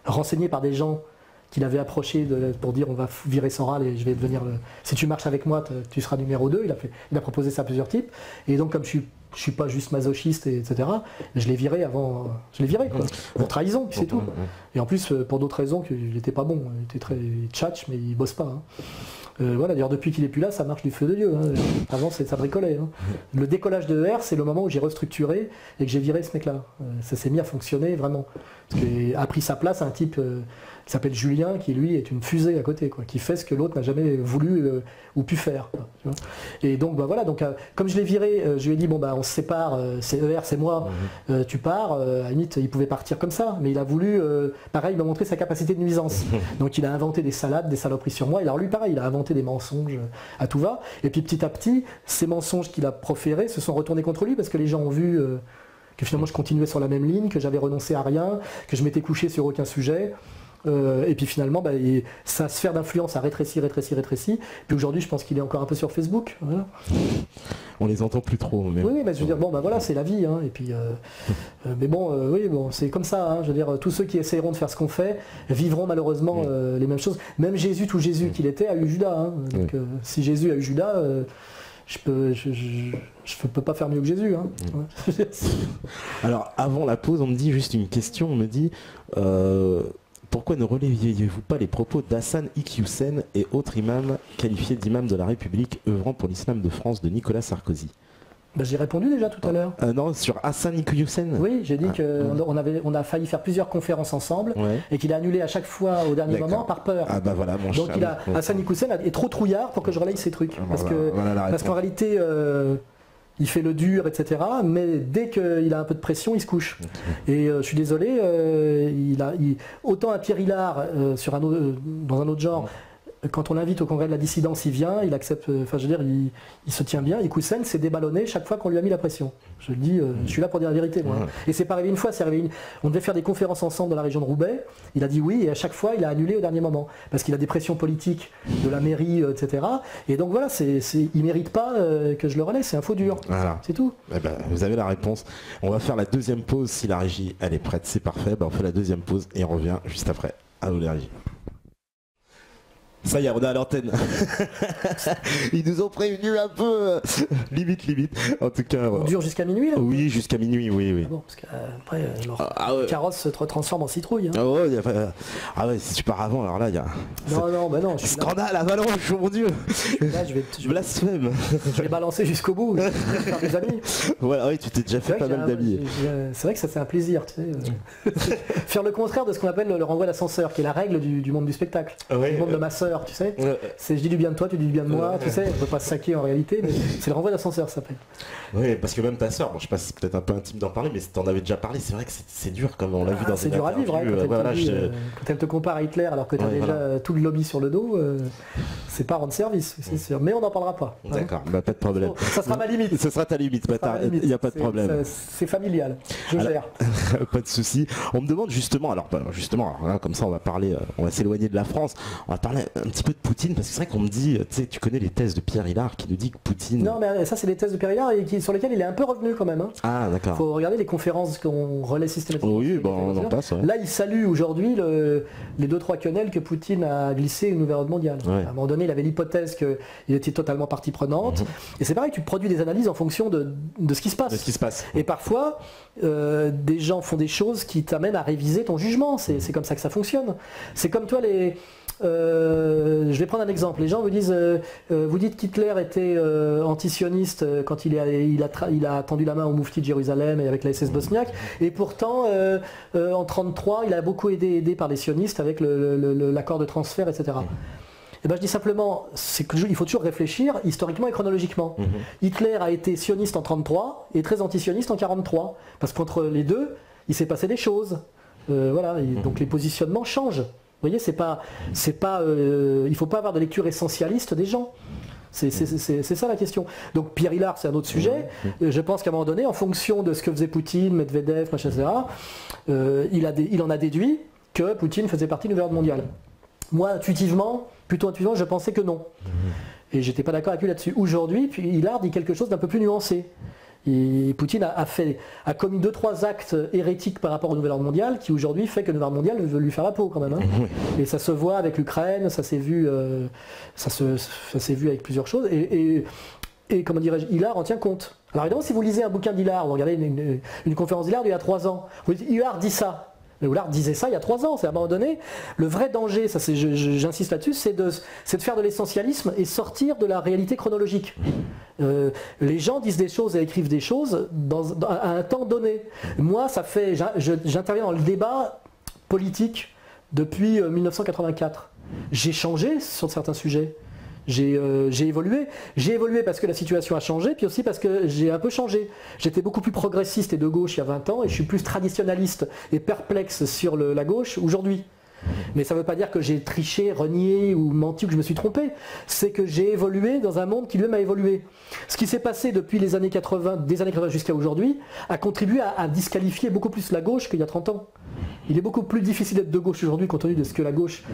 renseigné par des gens qu'il avait approché pour dire on va virer Soral et je vais devenir si tu marches avec moi tu seras numéro 2. Il a proposé ça à plusieurs types et donc comme je suis pas juste masochiste etc. Je l'ai viré quoi. Pour trahison puis c'est tout. Et en plus pour d'autres raisons qu'il n'était pas bon, il était très tchatch mais il bosse pas. Hein. Voilà, d'ailleurs depuis qu'il est plus là, ça marche du feu de Dieu. Hein. Avant ça bricolait. Hein. Le décollage de ER, c'est le moment où j'ai restructuré et que j'ai viré ce mec-là. Ça s'est mis à fonctionner vraiment. Parce qu'il a pris sa place un type qui s'appelle Julien, qui lui est une fusée à côté, quoi, qui fait ce que l'autre n'a jamais voulu ou pu faire. Quoi, tu vois. Et donc voilà, donc comme je l'ai viré, je lui ai dit bon bah on se sépare, c'est ER, c'est moi, tu pars. À la limite, il pouvait partir comme ça, mais il a voulu, pareil, me montrer sa capacité de nuisance. Donc il a inventé des salades, des saloperies sur moi. Et alors lui, pareil, il a inventé des mensonges à tout va. Et puis petit à petit, ces mensonges qu'il a proférés se sont retournés contre lui parce que les gens ont vu que finalement je continuais sur la même ligne, que j'avais renoncé à rien, que je m'étais couché sur aucun sujet. Et puis finalement, sa sphère d'influence a rétréci. Puis aujourd'hui, je pense qu'il est encore un peu sur Facebook. Voilà. On les entend plus trop. Mais... Oui, mais je veux dire, bon, voilà, c'est la vie. Hein, et puis, mais bon, oui, bon, c'est comme ça. Hein, je veux dire, tous ceux qui essayeront de faire ce qu'on fait vivront malheureusement les mêmes choses. Même Jésus, tout Jésus qu'il était, a eu Judas. Hein, donc, si Jésus a eu Judas. Je peux pas faire mieux que Jésus. Hein. Alors, avant la pause, on me dit juste une question. On me dit pourquoi ne relayiez-vous pas les propos d'Hassan Iqiyoussen et autres imams qualifiés d'imams de la République œuvrant pour l'islam de France de Nicolas Sarkozy? J'ai répondu déjà tout à l'heure. Non, sur Hassan Iqiyoussen. Oui, j'ai dit qu'on a failli faire plusieurs conférences ensemble et qu'il a annulé à chaque fois au dernier moment par peur. Ah bah voilà, mon Donc Hassan Iqiyoussen est trop trouillard pour que je relaye ces trucs. Parce qu'en réalité, il fait le dur, etc. Mais dès qu'il a un peu de pression, il se couche. Et je suis désolé, autant un Pierre Hillard dans un autre genre quand on l'invite au congrès de la dissidence, il vient, il accepte, enfin je veux dire, il se tient bien. Et Koussen s'est déballonné chaque fois qu'on lui a mis la pression. Je le dis, je suis là pour dire la vérité, moi. Et c'est pas arrivé une fois, on devait faire des conférences ensemble dans la région de Roubaix. Il a dit oui, et à chaque fois, il a annulé au dernier moment. Parce qu'il a des pressions politiques de la mairie, etc. Et donc voilà, il mérite pas que je le relaie, c'est un faux dur. Voilà. C'est tout. Eh ben, vous avez la réponse. On va faire la deuxième pause si la régie elle est prête, c'est parfait. Ben, on fait la deuxième pause et on revient juste après. À vous la régie. Ça y est, on est à l'antenne. Ils nous ont prévenu un peu. Limite. En tout cas. On dure jusqu'à minuit là? Oui, jusqu'à minuit, oui. Ah bon, parce qu'après, le carrosse se transforme en citrouille. Hein. Ah ouais, si tu pars avant, alors là, il y a. Non, Scandale, avalanche, mon Dieu. Là, Blasphème. Je vais balancer jusqu'au bout. Je vais faire des amis. Voilà, oui, tu t'es déjà fait pas mal d'amis. C'est vrai que ça c'est un plaisir, tu sais. Faire le contraire de ce qu'on appelle le renvoi d'ascenseur, qui est la règle du monde du spectacle. Du monde de ma sœur. Tu sais, je dis du bien de toi, tu dis du bien de moi, tu sais, on peut pas se saquer en réalité, mais c'est le renvoi d'ascenseur, ça s'appelle. Oui, parce que même ta sœur, bon, je sais pas si c'est peut-être un peu intime d'en parler, mais t'en avais déjà parlé, c'est vrai que c'est dur comme on l'a vu dans c'est dur à vivre, hein, quand elle te compare à Hitler alors que tu as déjà tout le lobby sur le dos, c'est pas rendre service, c'est sûr, mais on n'en parlera pas. Hein. D'accord, bah, pas de problème. Ça sera ma limite. Ce sera ta limite, il n'y a pas de problème. C'est familial, je gère. Pas de souci. On me demande justement, alors là, comme ça on va parler, on va s'éloigner de la France, on va parler un petit peu de Poutine, parce que c'est vrai qu'on me dit, tu connais les thèses de Pierre Hillard qui nous dit que Poutine... Non, mais ça c'est les thèses de Pierre Hillard sur lesquelles il est un peu revenu quand même. Hein. Ah, d'accord. Il faut regarder les conférences qu'on relaie systématiquement. Oui, bon, on en passe. Ouais. Là, il salue aujourd'hui les 2-3 quenelles que Poutine a glissé une nouvelle ordre mondiale. Ouais. À un moment donné, il avait l'hypothèse qu'il était totalement partie prenante. Et c'est pareil, tu produis des analyses en fonction de ce qui se passe. De ce qui se passe. Et parfois, des gens font des choses qui t'amènent à réviser ton jugement. C'est comme ça que ça fonctionne. C'est comme toi, je vais prendre un exemple. Les gens vous disent, vous dites qu'Hitler était antisioniste quand il a tendu la main au Moufti de Jérusalem et avec la SS bosniaque, et pourtant en 1933 il a beaucoup aidé par les sionistes avec l'accord de transfert, etc. Et ben je dis simplement, il faut toujours réfléchir historiquement et chronologiquement. Hitler a été sioniste en 1933 et très antisioniste en 1943, parce qu'entre les deux, il s'est passé des choses. Voilà, donc les positionnements changent. Vous voyez, il ne faut pas avoir de lecture essentialiste des gens. C'est ça la question. Donc Pierre Hillard, c'est un autre sujet. Je pense qu'à un moment donné, en fonction de ce que faisait Poutine, Medvedev, machin, etc., il en a déduit que Poutine faisait partie du gouvernement mondial. Moi, plutôt intuitivement, je pensais que non. Et j'étais pas d'accord avec lui là-dessus. Aujourd'hui, Hillard dit quelque chose d'un peu plus nuancé. Et Poutine a commis 2-3 actes hérétiques par rapport au nouvel ordre mondial qui aujourd'hui fait que le nouvel ordre mondial veut lui faire la peau quand même. Hein. Et ça se voit avec l'Ukraine, ça s'est vu avec plusieurs choses. Et comment dirais-je, Hillard en tient compte. Alors évidemment, si vous lisez un bouquin d'Hillard, vous regardez une conférence d'Hillard il y a 3 ans, vous dites Hillard dit ça. Mais Hillard disait ça il y a 3 ans, c'est à un moment donné. Le vrai danger, j'insiste là-dessus, c'est de faire de l'essentialisme et sortir de la réalité chronologique. Les gens disent des choses et écrivent des choses à un temps donné. Moi, j'interviens dans le débat politique depuis 1984. J'ai changé sur certains sujets. J'ai évolué. J'ai évolué parce que la situation a changé, puis aussi parce que j'ai un peu changé. J'étais beaucoup plus progressiste et de gauche il y a 20 ans, et je suis plus traditionnaliste et perplexe sur la gauche aujourd'hui. Mais ça ne veut pas dire que j'ai triché, renié ou menti ou que je me suis trompé. C'est que j'ai évolué dans un monde qui lui-même a évolué. Ce qui s'est passé depuis les années 80, des années 80 jusqu'à aujourd'hui, a contribué à disqualifier beaucoup plus la gauche qu'il y a 30 ans. Il est beaucoup plus difficile d'être de gauche aujourd'hui compte tenu de ce que la gauche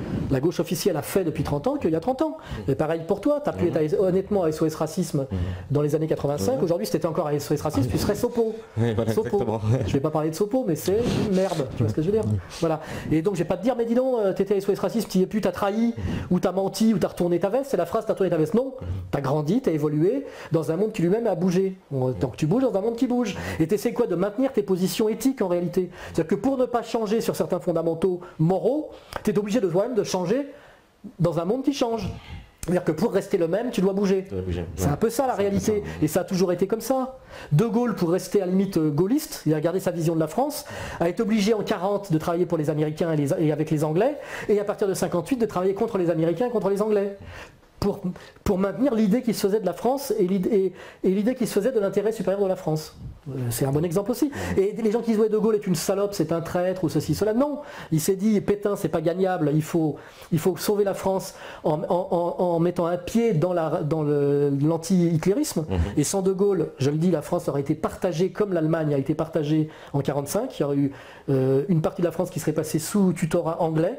officielle a fait depuis 30 ans qu'il y a 30 ans. Et pareil pour toi, tu as pu être honnêtement à SOS Racisme dans les années 85. Aujourd'hui, si tu étais encore à SOS Racisme, tu serais Sopo. Voilà, Sopo. Je ne vais pas parler de Sopo, mais c'est une merde. Tu vois ce que je veux dire? Voilà. Et donc, je ne vais pas te dire, mais dis donc, tu étais à SOS Racisme, tu y es plus, tu as trahi, ou tu as menti, ou tu as retourné ta veste. C'est la phrase, tu as retourné ta veste. Non, tu as grandi, tu as évolué dans un monde qui lui-même a bougé. Donc, tu bouges dans un monde qui bouge. Et tu essaies quoi? De maintenir tes positions éthiques en réalité. C'est-à-dire que pour ne pas changer sur certains fondamentaux moraux, tu es obligé de toi-même de changer dans un monde qui change. C'est-à-dire que pour rester le même, tu dois bouger. C'est un peu ça la réalité. Et ça a toujours été comme ça. De Gaulle, pour rester à la limite gaulliste, il a gardé sa vision de la France, a été obligé en 40 de travailler pour les Américains et avec les Anglais, et à partir de 58 de travailler contre les Américains et contre les Anglais. Pour maintenir l'idée qui se faisait de la France et l'idée qui se faisait de l'intérêt supérieur de la France. C'est un bon exemple aussi. Et les gens qui disent ouais, De Gaulle est une salope, c'est un traître ou ceci, cela, non. Il s'est dit Pétain c'est pas gagnable, il faut sauver la France en mettant un pied dans l'anti-hitlérisme. Et sans De Gaulle, je le dis, la France aurait été partagée comme l'Allemagne a été partagée en 1945. Il y aurait eu une partie de la France qui serait passée sous tutorat anglais.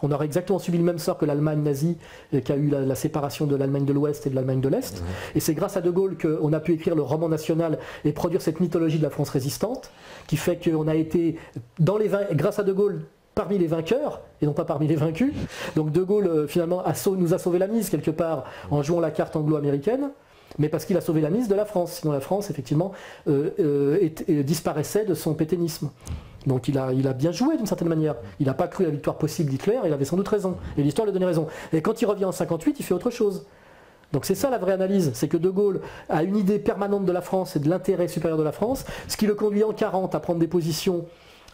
On aurait exactement subi le même sort que l'Allemagne nazie, qui a eu la séparation de l'Allemagne de l'Ouest et de l'Allemagne de l'Est. Et c'est grâce à De Gaulle qu'on a pu écrire le roman national et produire cette mythologie de la France résistante, qui fait qu'on a été, grâce à De Gaulle, parmi les vainqueurs, et non pas parmi les vaincus. Donc De Gaulle, finalement, nous a sauvé la mise, quelque part, en jouant la carte anglo-américaine, mais parce qu'il a sauvé la mise de la France. Sinon la France, effectivement, disparaissait de son pétainisme. Donc il a bien joué d'une certaine manière. Il n'a pas cru à la victoire possible d'Hitler, il avait sans doute raison. Et l'histoire lui a donné raison. Et quand il revient en 1958, il fait autre chose. Donc c'est ça la vraie analyse, c'est que De Gaulle a une idée permanente de la France et de l'intérêt supérieur de la France, ce qui le conduit en 1940 à prendre des positions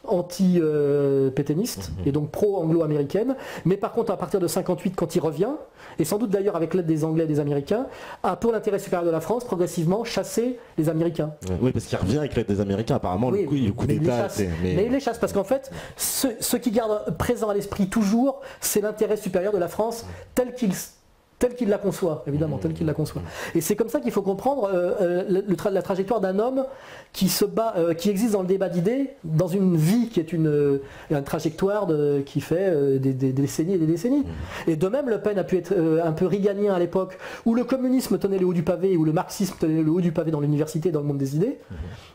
anti-pétainistes et donc pro-anglo-américaines, mais par contre à partir de 1958 quand il revient, et sans doute d'ailleurs avec l'aide des Anglais et des Américains, a pour l'intérêt supérieur de la France progressivement chassé les Américains. Oui, parce qu'il revient avec l'aide des Américains, apparemment le coup d'État. Mais il les chasse parce qu'en fait, ce qui garde présent à l'esprit toujours, c'est l'intérêt supérieur de la France tel qu'il la conçoit, évidemment, tel qu'il la conçoit. Et c'est comme ça qu'il faut comprendre la trajectoire d'un homme qui se bat, qui existe dans le débat d'idées, dans une vie qui est une trajectoire qui fait des décennies et des décennies. Et de même, Le Pen a pu être un peu reaganien à l'époque, où le communisme tenait le haut du pavé, où le marxisme tenait le haut du pavé dans l'université, dans le monde des idées.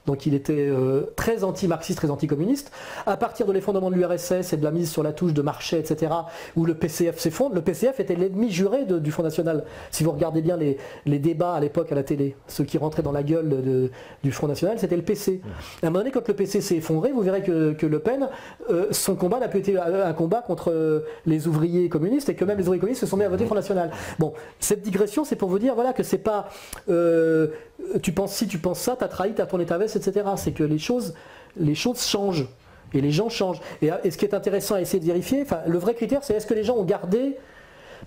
Donc il était très anti-marxiste, très anti-communiste. À partir de l'effondrement de l'URSS et de la mise sur la touche de Marchais, etc., où le PCF s'effondre, le PCF était l'ennemi juré du Front National. Si vous regardez bien les débats à l'époque à la télé, ceux qui rentraient dans la gueule du Front National, c'était le PC. À un moment donné, quand le PC s'est effondré, vous verrez que Le Pen, son combat n'a plus été un combat contre les ouvriers communistes, et que même les ouvriers communistes se sont mis à voter Front National. Bon, cette digression, c'est pour vous dire voilà, que c'est pas tu penses ci, tu penses ça, t'as trahi, t'as tourné ta veste, etc. C'est que les choses changent. Et les gens changent. Et ce qui est intéressant à essayer de vérifier, le vrai critère, c'est est-ce que les gens ont gardé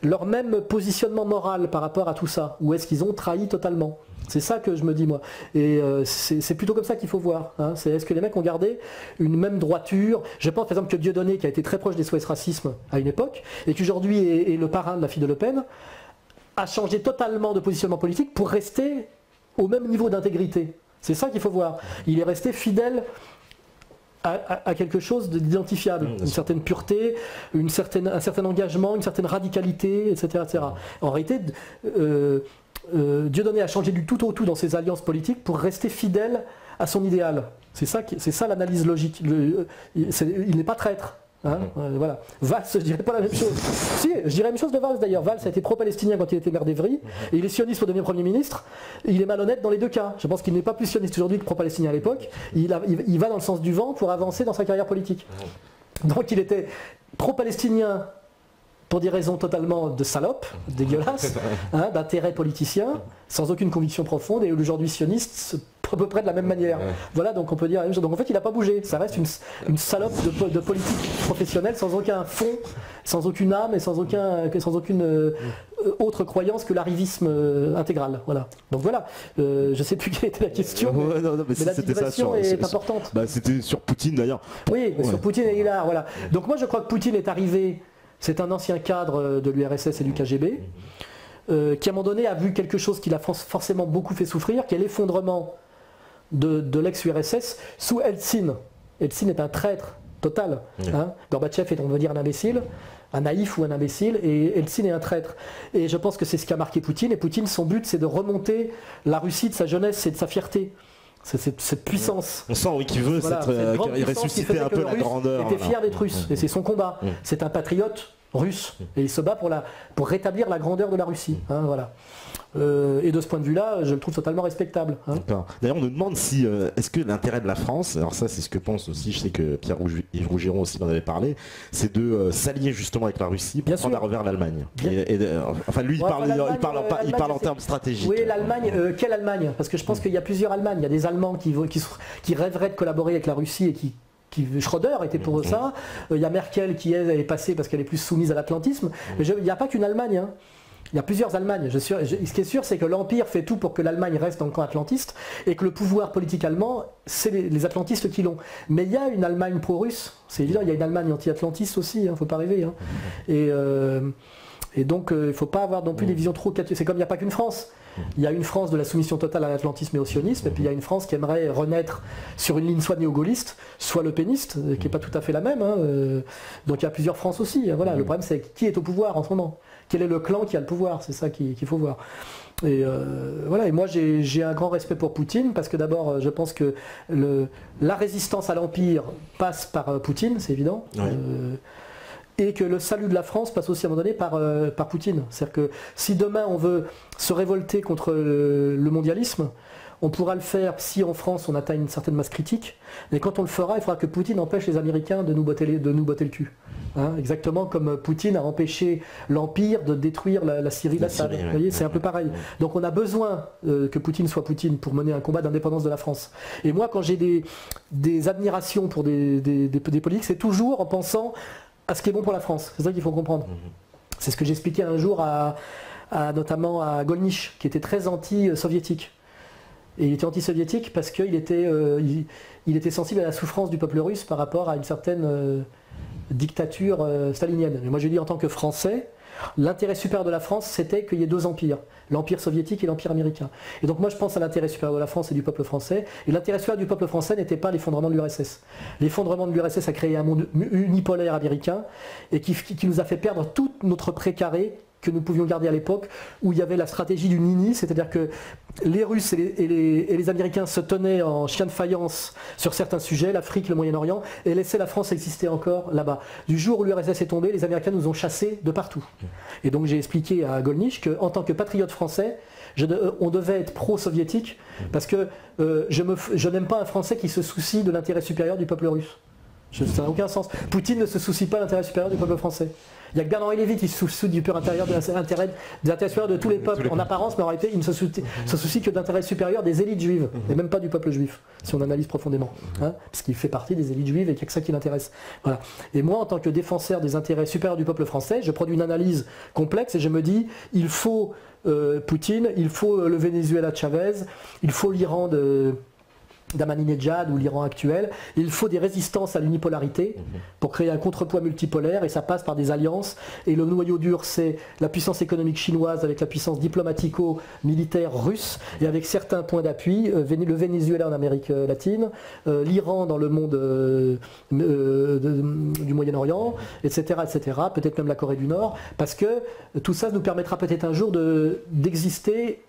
leur même positionnement moral par rapport à tout ça, ou est-ce qu'ils ont trahi totalement? C'est ça que je me dis moi. Et c'est plutôt comme ça qu'il faut voir. Hein. C'est est-ce que les mecs ont gardé une même droiture? Je pense par exemple que Dieudonné, qui a été très proche des SOS Racisme à une époque, et qui aujourd'hui est le parrain de la fille de Le Pen, a changé totalement de positionnement politique pour rester au même niveau d'intégrité. C'est ça qu'il faut voir. Il est resté fidèle à quelque chose d'identifiable, une certaine pureté, un certain engagement, une certaine radicalité, etc. etc. En réalité, Dieudonné a changé du tout au tout dans ses alliances politiques pour rester fidèle à son idéal. C'est ça l'analyse logique. Il n'est pas traître. Hein, voilà. Valls, je dirais pas la même chose. Si, je dirais la même chose de Valls d'ailleurs. Valls a été pro-palestinien quand il était maire d'Evry, et il est sioniste pour devenir Premier ministre. Il est malhonnête dans les deux cas. Je pense qu'il n'est pas plus sioniste aujourd'hui que pro-palestinien à l'époque. Il va dans le sens du vent pour avancer dans sa carrière politique. Donc il était pro-palestinien pour des raisons totalement de salope, dégueulasse, hein, d'intérêt politicien, sans aucune conviction profonde, et aujourd'hui sioniste à peu près de la même manière. Voilà, donc on peut dire la même chose. Donc en fait, il n'a pas bougé. Ça reste une salope de politique professionnelle sans aucun fond, sans aucune âme et sans aucune autre croyance que l'arrivisme intégral. Voilà. Donc voilà. Je ne sais plus quelle était la question, mais la digression est importante. C'était sur Poutine d'ailleurs. Oui, sur Poutine et Hillard. Voilà. Donc moi, je crois que Poutine est arrivé. C'est un ancien cadre de l'URSS et du KGB, qui à un moment donné a vu quelque chose qui l'a forcément beaucoup fait souffrir, qui est l'effondrement de l'ex-URSS sous Eltsine. Eltsine est un traître total. Hein. Gorbatchev est, on va dire, un imbécile, un naïf ou un imbécile, et Eltsine est un traître. Et je pense que c'est ce qui a marqué Poutine, et Poutine, son but, c'est de remonter la Russie de sa jeunesse et de sa fierté. C'est cette puissance. On sent qu'il veut ressusciter un peu la grandeur. Il était fier d'être russe, et c'est son combat. C'est un patriote russe, et il se bat pour rétablir la grandeur de la Russie. Hein, voilà. Et de ce point de vue-là, je le trouve totalement respectable. Hein. D'ailleurs, on nous demande si est-ce que l'intérêt de la France, alors ça c'est ce que pense aussi, je sais que Pierre-Yves Rougiron aussi en avait parlé, c'est de s'allier justement avec la Russie pour prendre à revers l'Allemagne. Enfin lui, il parle en termes stratégiques. Oui, l'Allemagne, quelle Allemagne? Parce que je pense qu'il y a plusieurs Allemagnes. Il y a des Allemands qui rêveraient de collaborer avec la Russie et qui Schröder était pour ça. Il y a Merkel qui elle est passée parce qu'elle est plus soumise à l'atlantisme. Il n'y a pas qu'une Allemagne. Hein. Il y a plusieurs Allemagnes. Ce qui est sûr, c'est que l'Empire fait tout pour que l'Allemagne reste dans le camp atlantiste et que le pouvoir politique allemand, c'est les atlantistes qui l'ont. Mais il y a une Allemagne pro-russe, c'est évident, il y a une Allemagne anti-atlantiste aussi, il ne faut pas rêver. Hein. Et donc, il ne faut pas avoir non plus des visions trop catholiques. C'est comme il n'y a pas qu'une France. Il y a une France de la soumission totale à l'atlantisme et au sionisme, et puis il y a une France qui aimerait renaître sur une ligne soit néo-gaulliste, soit le péniste, qui n'est pas tout à fait la même. Hein. Donc il y a plusieurs France aussi. Hein. Voilà. Le problème, c'est qui est au pouvoir en ce moment. Quel est le clan qui a le pouvoir? C'est ça qu'il faut voir. Et voilà. Et moi, j'ai un grand respect pour Poutine, parce que d'abord, je pense que la résistance à l'Empire passe par Poutine, c'est évident. Ouais. Et que le salut de la France passe aussi à un moment donné par Poutine. C'est-à-dire que si demain on veut se révolter contre le mondialisme, on pourra le faire si en France on atteint une certaine masse critique, mais quand on le fera, il faudra que Poutine empêche les Américains de nous botter le cul. Hein, exactement comme Poutine a empêché l'Empire de détruire la Syrie d'Assad. Vous voyez, c'est un peu pareil. Donc on a besoin que Poutine soit Poutine pour mener un combat d'indépendance de la France. Et moi, quand j'ai des admirations pour des politiques, c'est toujours en pensant à ce qui est bon pour la France. C'est ça qu'il faut comprendre. C'est ce que j'expliquais un jour notamment à Golnisch, qui était très anti-soviétique. Et il était anti-soviétique parce qu'il était, il était sensible à la souffrance du peuple russe par rapport à une certaine dictature stalinienne. Mais moi je dis en tant que Français, l'intérêt supérieur de la France, c'était qu'il y ait deux empires, l'empire soviétique et l'empire américain. Et donc moi je pense à l'intérêt supérieur de la France et du peuple français, et l'intérêt supérieur du peuple français n'était pas l'effondrement de l'URSS. L'effondrement de l'URSS a créé un monde unipolaire américain, et qui nous a fait perdre tout notre précaré que nous pouvions garder à l'époque, où il y avait la stratégie du nini, c'est-à-dire que les Russes et les Américains se tenaient en chien de faïence sur certains sujets, l'Afrique, le Moyen-Orient, et laissaient la France exister encore là-bas. Du jour où l'URSS est tombé, les Américains nous ont chassés de partout. Et donc j'ai expliqué à Golnisch qu'en tant que patriote français, on devait être pro-soviétique, parce que je n'aime pas un Français qui se soucie de l'intérêt supérieur du peuple russe. Ça n'a aucun sens. Poutine ne se soucie pas de l'intérêt supérieur du peuple français. Il n'y a que Bernard-Henri Lévy qui se soucie du pur intérieur de l'intérêt supérieur de tous les peuples en apparence, mais en réalité il ne se soucie que d'intérêt supérieur des élites juives, et même pas du peuple juif, si on analyse profondément, hein, parce qu'il fait partie des élites juives et qu'il n'y a que ça qui l'intéresse. Voilà. Et moi, en tant que défenseur des intérêts supérieurs du peuple français, je produis une analyse complexe et je me dis, il faut Poutine, il faut le Venezuela de Chavez, il faut l'Iran d'Ahmadinejad ou l'Iran actuel, il faut des résistances à l'unipolarité pour créer un contrepoids multipolaire, et ça passe par des alliances, et le noyau dur c'est la puissance économique chinoise avec la puissance diplomatico-militaire russe, et avec certains points d'appui, le Venezuela en Amérique latine, l'Iran dans le monde du Moyen-Orient, etc., etc., peut-être même la Corée du Nord, parce que tout ça nous permettra peut-être un jour d'exister,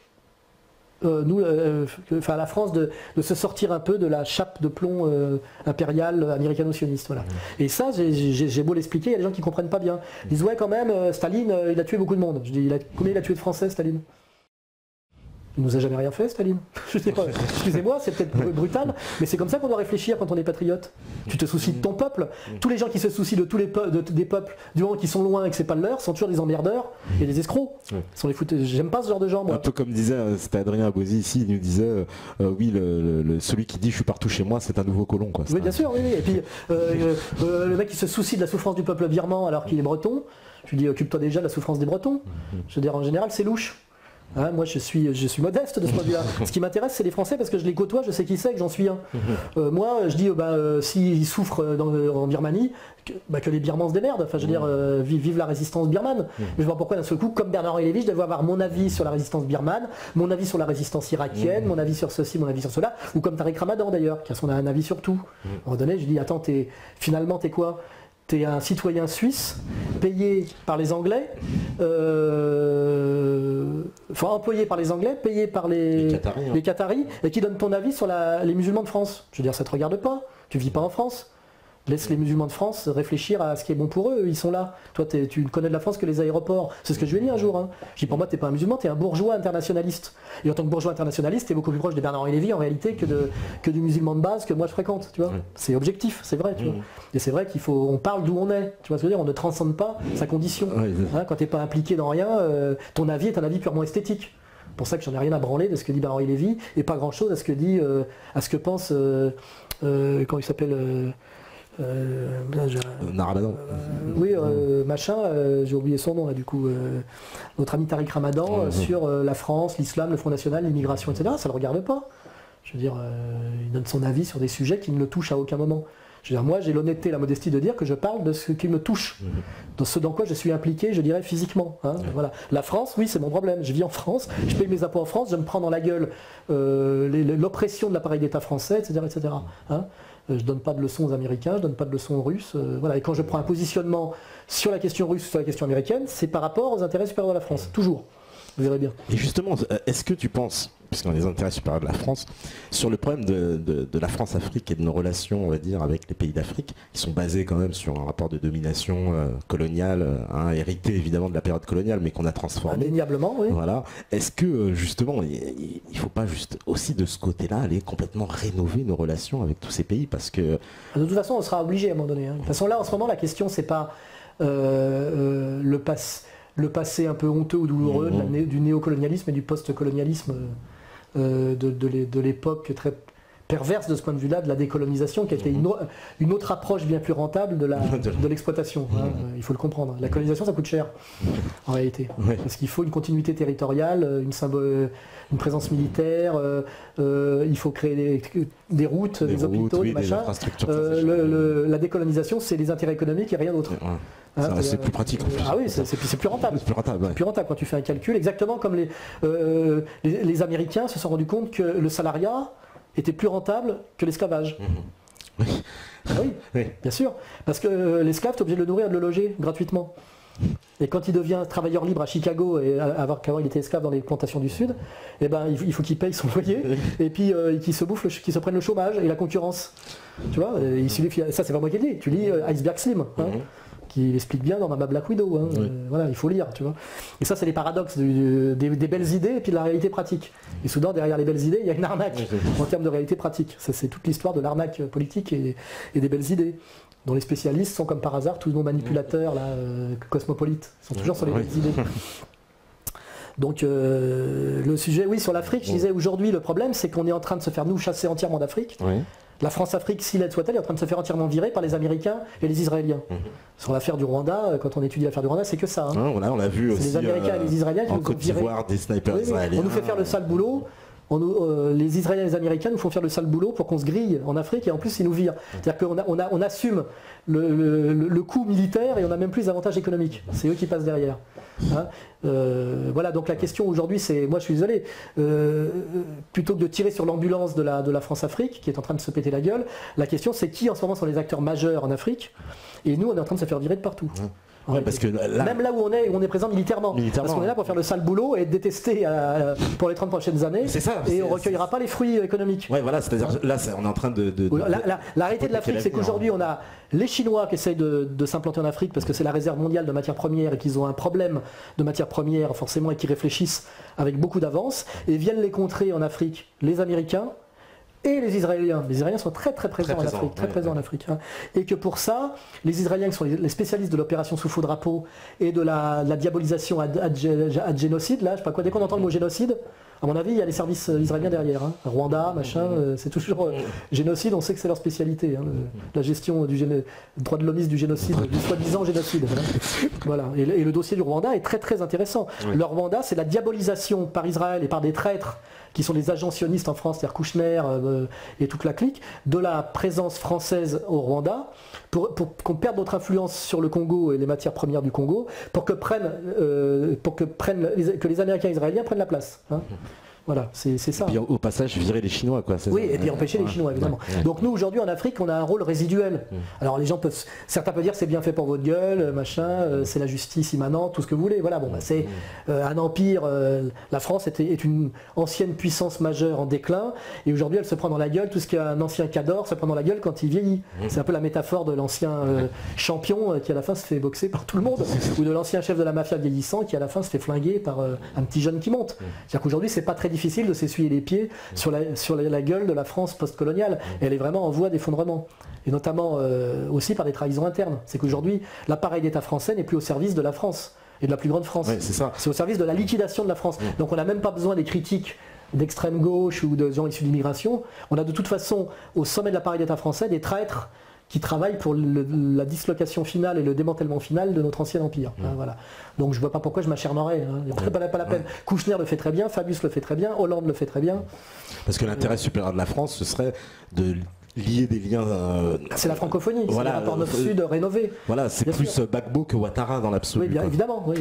enfin la France, de se sortir un peu de la chape de plomb impériale américano-sioniste. Voilà. Et ça, j'ai beau l'expliquer, il y a des gens qui ne comprennent pas bien. Ils disent ouais quand même, Staline, il a tué beaucoup de monde. Je dis, combien il a tué de Français, Staline? Il nous a jamais rien fait, Staline. Excusez-moi, c'est peut-être brutal, mais c'est comme ça qu'on doit réfléchir quand on est patriote. Tu te soucies de ton peuple. Tous les gens qui se soucient de tous les des peuples, du moment qu'ils sont loin et que c'est pas le leur, sont toujours des emmerdeurs et des escrocs. Sont les fouteux. J'aime pas ce genre de gens, moi. Un peu comme disait, c'était Adrien Abosi ici, il nous disait, oui, celui qui dit je suis partout chez moi, c'est un nouveau colon, quoi. Oui, bien sûr, oui. Et puis le mec qui se soucie de la souffrance du peuple birman alors qu'il est breton, je lui dis occupe-toi déjà de la souffrance des Bretons. Je veux dire, en général, c'est louche. Hein, moi je suis modeste de ce point de vue-là. Ce qui m'intéresse, c'est les Français, parce que je les côtoie, je sais qui c'est, que j'en suis un. Moi je dis s'ils souffrent en Birmanie, que les Birmans se démerdent. Enfin je veux dire, vive la résistance birmane. Mais je vois pourquoi d'un seul coup, comme Bernard-Henri Lévy, je devais avoir mon avis sur la résistance birmane, mon avis sur la résistance irakienne, mon avis sur ceci, mon avis sur cela, ou comme Tariq Ramadan d'ailleurs, qui a un avis sur tout. À un moment donné, je dis attends, finalement t'es quoi? T'es un citoyen suisse, payé par les Anglais, enfin employé par les Anglais, payé par les Qataris, et qui donne ton avis sur les musulmans de France. Je veux dire, ça te regarde pas, tu vis pas en France. Laisse les musulmans de France réfléchir à ce qui est bon pour eux, ils sont là. Toi, tu ne connais de la France que les aéroports. C'est ce que je lui ai dit un jour. Hein. Je dis, pour moi, tu n'es pas un musulman, tu es un bourgeois internationaliste. Et en tant que bourgeois internationaliste, tu es beaucoup plus proche de Bernard-Henri Lévy en réalité que du musulman de base que moi je fréquente. Tu vois. C'est objectif, c'est vrai. Tu vois. Et c'est vrai on parle d'où on est. Tu vois ce que je veux dire, on ne transcende pas sa condition. Hein, quand tu n'es pas impliqué dans rien, ton avis est un avis purement esthétique. C'est pour ça que j'en ai rien à branler de ce que dit Bernard-Henri Lévy, et pas grand-chose à ce que pense, comment il s'appelle Ramadan. Oui, machin, j'ai oublié son nom là du coup. Notre ami Tariq Ramadan sur la France, l'islam, le Front National, l'immigration, etc. Ça le regarde pas. Je veux dire, il donne son avis sur des sujets qui ne le touchent à aucun moment. Je veux dire, moi, j'ai l'honnêteté et la modestie de dire que je parle de ce qui me touche, de ce dans quoi je suis impliqué, je dirais, physiquement. Hein, voilà. La France, oui, c'est mon problème. Je vis en France, je paye mes impôts en France, je me prends dans la gueule l'oppression de l'appareil d'État français, etc. etc. Hein. Je ne donne pas de leçons aux Américains, je ne donne pas de leçons aux Russes. Voilà. Et quand je prends un positionnement sur la question russe, sur la question américaine, c'est par rapport aux intérêts supérieurs de la France, toujours. Vous verrez bien. Et justement, est-ce que tu penses, puisqu'on a les intérêts supérieurs de la France, sur le problème de la France-Afrique et de nos relations, on va dire, avec les pays d'Afrique, qui sont basés quand même sur un rapport de domination coloniale, hérité évidemment de la période coloniale, mais qu'on a transformé. Indéniablement, oui. Voilà. Est-ce que justement, il ne faut pas juste aussi de ce côté-là aller complètement rénover nos relations avec tous ces pays, parce que... De toute façon, on sera obligé à un moment donné. Hein. De toute façon, là, en ce moment, la question, c'est pas le passé un peu honteux ou douloureux du néocolonialisme et du post-colonialisme de l'époque très perverse de ce point de vue-là, de la décolonisation, qui a été une autre approche bien plus rentable de l'exploitation. Hein, il faut le comprendre. La colonisation, ça coûte cher, en réalité. Parce qu'il faut une continuité territoriale, une présence militaire, il faut créer des routes, des hôpitaux, des machins. La décolonisation, c'est les intérêts économiques et rien d'autre. C'est plus pratique en plus. Ah oui, c'est plus rentable. C'est plus rentable, plus rentable quand tu fais un calcul. Exactement comme les Américains se sont rendus compte que le salariat était plus rentable que l'esclavage. Ah oui, bien sûr. Parce que l'esclave, tu es obligé de le nourrir et de le loger gratuitement. Et quand il devient travailleur libre à Chicago, et qu'avant il était esclave dans les plantations du Sud, eh ben, il faut qu'il paye son loyer et puis qu'il se bouffe, qu'il se prenne le chômage et la concurrence. Tu vois, ça c'est pas moi qui le dis. Tu lis Iceberg Slim. Hein, qui explique bien dans Mama Black Widow. Hein. Voilà, il faut lire, tu vois. Et ça, c'est les paradoxes des belles idées et puis de la réalité pratique. Et soudain, derrière les belles idées, il y a une arnaque en termes de réalité pratique. Ça, c'est toute l'histoire de l'arnaque politique et des belles idées, dont les spécialistes sont comme par hasard tous nos manipulateurs là, cosmopolites. Ils sont toujours sur les belles idées. Donc le sujet, oui, sur l'Afrique, je disais aujourd'hui, le problème, c'est qu'on est en train de se faire nous chasser entièrement d'Afrique. La France-Afrique, si laide soit-elle, est en train de se faire entièrement virer par les Américains et les Israéliens. Sur l'affaire du Rwanda, quand on étudie l'affaire du Rwanda, c'est que ça. Hein. On a vu aussi les Américains et les Israéliens qui en nous Côte d'Ivoire des snipers israéliens. On nous fait faire le sale boulot. Les Israéliens et les Américains nous font faire le sale boulot pour qu'on se grille en Afrique et en plus ils nous virent. C'est-à-dire qu'on assume le coût militaire et on n'a même plus les avantages économiques. C'est eux qui passent derrière. Hein, voilà, donc la question aujourd'hui c'est, moi je suis désolé, plutôt que de tirer sur l'ambulance de la France-Afrique qui est en train de se péter la gueule, la question c'est qui en ce moment sont les acteurs majeurs en Afrique et nous on est en train de se faire virer de partout. Parce que même là où on est présent militairement. Parce qu'on est là pour faire le sale boulot et être détesté pour les 30 prochaines années. C'est ça. Et on ne recueillera pas les fruits économiques. Ouais, voilà, c'est-à-dire là, on est en train de la réalité de l'Afrique, c'est qu'aujourd'hui, on a les Chinois qui essayent de s'implanter en Afrique parce que c'est la réserve mondiale de matières premières et qu'ils ont un problème de matières premières forcément et qui réfléchissent avec beaucoup d'avance. Et viennent les contrer en Afrique les Américains et les Israéliens. Les Israéliens sont très présents en Afrique, présents en Afrique. Hein. Et que pour ça, les Israéliens qui sont les spécialistes de l'opération sous faux drapeau et de la diabolisation ad génocide, là, je sais pas quoi, dès qu'on entend le mot génocide, à mon avis, il y a les services israéliens derrière. Hein. Rwanda, machin, c'est toujours génocide, on sait que c'est leur spécialité. Hein, la gestion du droit de l'hommiste du génocide, du soi-disant génocide. Hein. Voilà. Et le dossier du Rwanda est très intéressant. Le Rwanda, c'est la diabolisation par Israël et par des traîtres qui sont les agents sionistes en France, c'est-à-dire Kouchner et toute la clique, de la présence française au Rwanda, pour qu'on perde notre influence sur le Congo et les matières premières du Congo, pour que les Américains et les Israéliens prennent la place. Hein. Voilà, c'est ça. Et puis au passage, virer les Chinois, quoi. Oui, et puis empêcher les Chinois, évidemment. Donc nous, aujourd'hui, en Afrique, on a un rôle résiduel. Alors les gens certains peuvent dire c'est bien fait pour votre gueule, machin, c'est la justice immanente, tout ce que vous voulez. Voilà, bon, c'est un empire. La France est une ancienne puissance majeure en déclin, et aujourd'hui, elle se prend dans la gueule tout ce qu'un ancien cador se prend dans la gueule quand il vieillit. C'est un peu la métaphore de l'ancien champion qui à la fin se fait boxer par tout le monde, ou de l'ancien chef de la mafia vieillissant qui à la fin se fait flinguer par un petit jeune qui monte. C'est-à-dire qu'aujourd'hui, c'est pas très difficile de s'essuyer les pieds sur la gueule de la France post-coloniale. Elle est vraiment en voie d'effondrement. Et notamment aussi par des trahisons internes. C'est qu'aujourd'hui, l'appareil d'État français n'est plus au service de la France et de la plus grande France. C'est au service de la liquidation de la France. Donc on n'a même pas besoin des critiques d'extrême gauche ou de gens issus de l'immigration. On a de toute façon, au sommet de l'appareil d'État français, des traîtres qui travaillent pour la dislocation finale et le démantèlement final de notre ancien empire. Hein, voilà. Donc je vois pas pourquoi je m'acharnerais. Hein. Pas la peine. Kouchner le fait très bien, Fabius le fait très bien, Hollande le fait très bien. Parce que l'intérêt supérieur de la France, ce serait de lier des liens. C'est la francophonie, voilà, c'est le rapport Nord-Sud rénové. Voilà, c'est plus Gbagbo que Ouattara dans l'absolu. Oui, bien évidemment. Oui.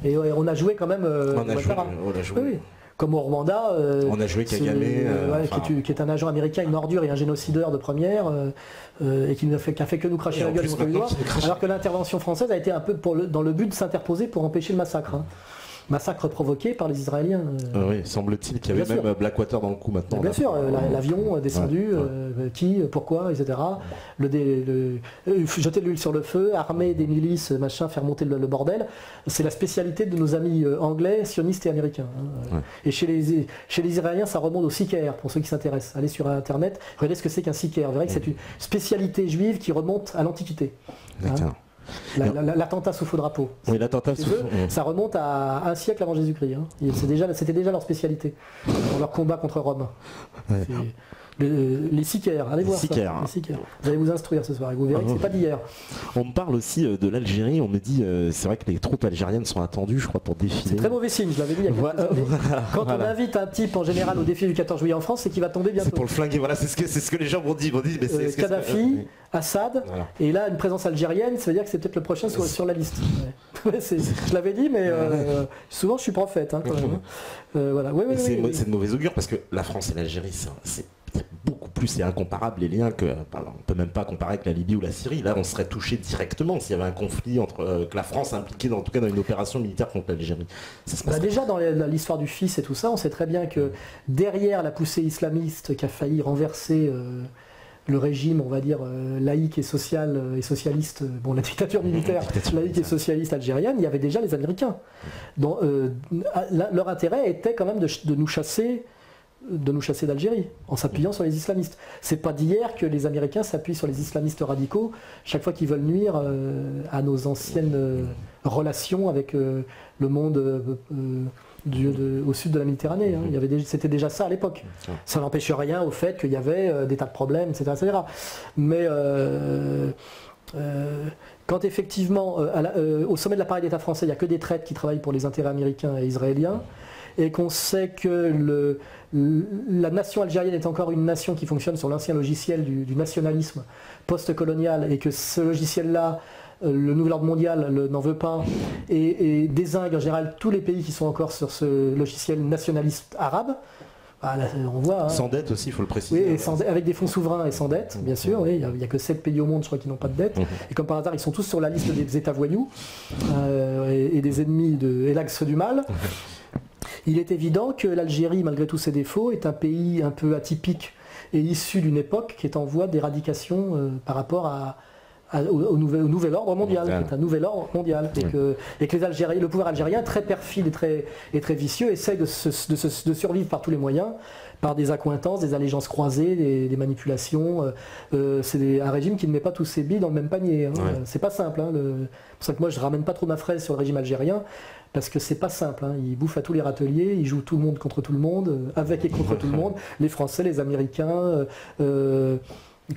Et on a joué quand même Ouattara. On a joué. Oui. Comme au Rwanda, on a joué Kagame, qui est un agent américain, une ordure et un génocideur de première, et qui n'a fait que nous cracher la gueule contre les doigts, alors que l'intervention française a été un peu dans le but de s'interposer pour empêcher le massacre. Hein. Massacre provoqué par les Israéliens. Oui, semble-t-il qu'il y avait même Blackwater dans le coup maintenant. Bien sûr, l'avion descendu, qui, pourquoi, etc. Jeter de l'huile sur le feu, armer des milices, machin, faire monter le bordel. C'est la spécialité de nos amis anglais, sionistes et américains. Hein. Et chez les Israéliens, ça remonte au sicaire, pour ceux qui s'intéressent. Allez sur Internet, regardez ce que c'est qu'un sicaire. Vous verrez que c'est une spécialité juive qui remonte à l'Antiquité. Hein. L'attentat sous faux drapeau. Oui, l'attentat sous faux. Ça remonte à un siècle avant Jésus-Christ. Hein. C'était déjà leur spécialité dans leur combat contre Rome. Ouais. Les sicaires, allez voir ça. Les sicaires. Vous allez vous instruire ce soir et vous verrez que c'est pas d'hier. On me parle aussi de l'Algérie. On me dit, c'est vrai que les troupes algériennes sont attendues, je crois, pour défiler. C'est très mauvais signe, je l'avais dit il y a quelques années. Quand on invite un type en général au défi du 14 juillet en France, c'est qu'il va tomber bientôt. C'est pour le flinguer, voilà, c'est ce que les gens m'ont dit. Mais Kadhafi, Assad, et là une présence algérienne, ça veut dire que c'est peut-être le prochain sur la liste. Je l'avais dit, mais souvent je suis prophète. Hein, quand même. Voilà. C'est de mauvais augure parce que la France et l'Algérie, c'est beaucoup plus et incomparable les liens que on peut même pas comparer avec la Libye ou la Syrie. Là, on serait touché directement s'il y avait un conflit entre que la France impliquée en tout cas dans une opération militaire contre l'Algérie. Déjà dans l'histoire du fils et tout ça, on sait très bien que derrière la poussée islamiste qui a failli renverser le régime, on va dire, laïque et social et socialiste, la dictature militaire laïque et socialiste algérienne, il y avait déjà les Américains. Donc, leur intérêt était quand même de nous chasser d'Algérie, en s'appuyant sur les islamistes. C'est pas d'hier que les Américains s'appuient sur les islamistes radicaux chaque fois qu'ils veulent nuire à nos anciennes relations avec le monde au sud de la Méditerranée. Hein. C'était déjà ça à l'époque. Ça n'empêche rien au fait qu'il y avait des tas de problèmes, etc. Mais quand effectivement, au sommet de l'appareil d'État français, il n'y a que des traites qui travaillent pour les intérêts américains et israéliens, et qu'on sait que la nation algérienne est encore une nation qui fonctionne sur l'ancien logiciel du nationalisme post-colonial, et que ce logiciel-là, le nouvel ordre mondial n'en veut pas, et dézingue en général tous les pays qui sont encore sur ce logiciel nationaliste arabe. Là, on voit, sans dette aussi, il faut le préciser. Oui, avec des fonds souverains et sans dette, bien sûr. Oui, il n'y a que 7 pays au monde, je crois, qui n'ont pas de dette. Et comme par hasard, ils sont tous sur la liste des États voyous et des ennemis et l'axe du mal. Il est évident que l'Algérie, malgré tous ses défauts, est un pays un peu atypique et issu d'une époque qui est en voie d'éradication par rapport au nouvel ordre mondial, qui est un nouvel ordre mondial. Et que le pouvoir algérien, très perfide et très vicieux, essaye de survivre par tous les moyens, par des accointances, des allégeances croisées, des manipulations. C'est un régime qui ne met pas tous ses billes dans le même panier. Hein. C'est pas simple. Hein, c'est pour ça que moi je ramène pas trop ma fraise sur le régime algérien, parce que c'est pas simple. Hein. Il bouffe à tous les râteliers, il joue tout le monde contre tout le monde, avec et contre tout le monde, les Français, les Américains,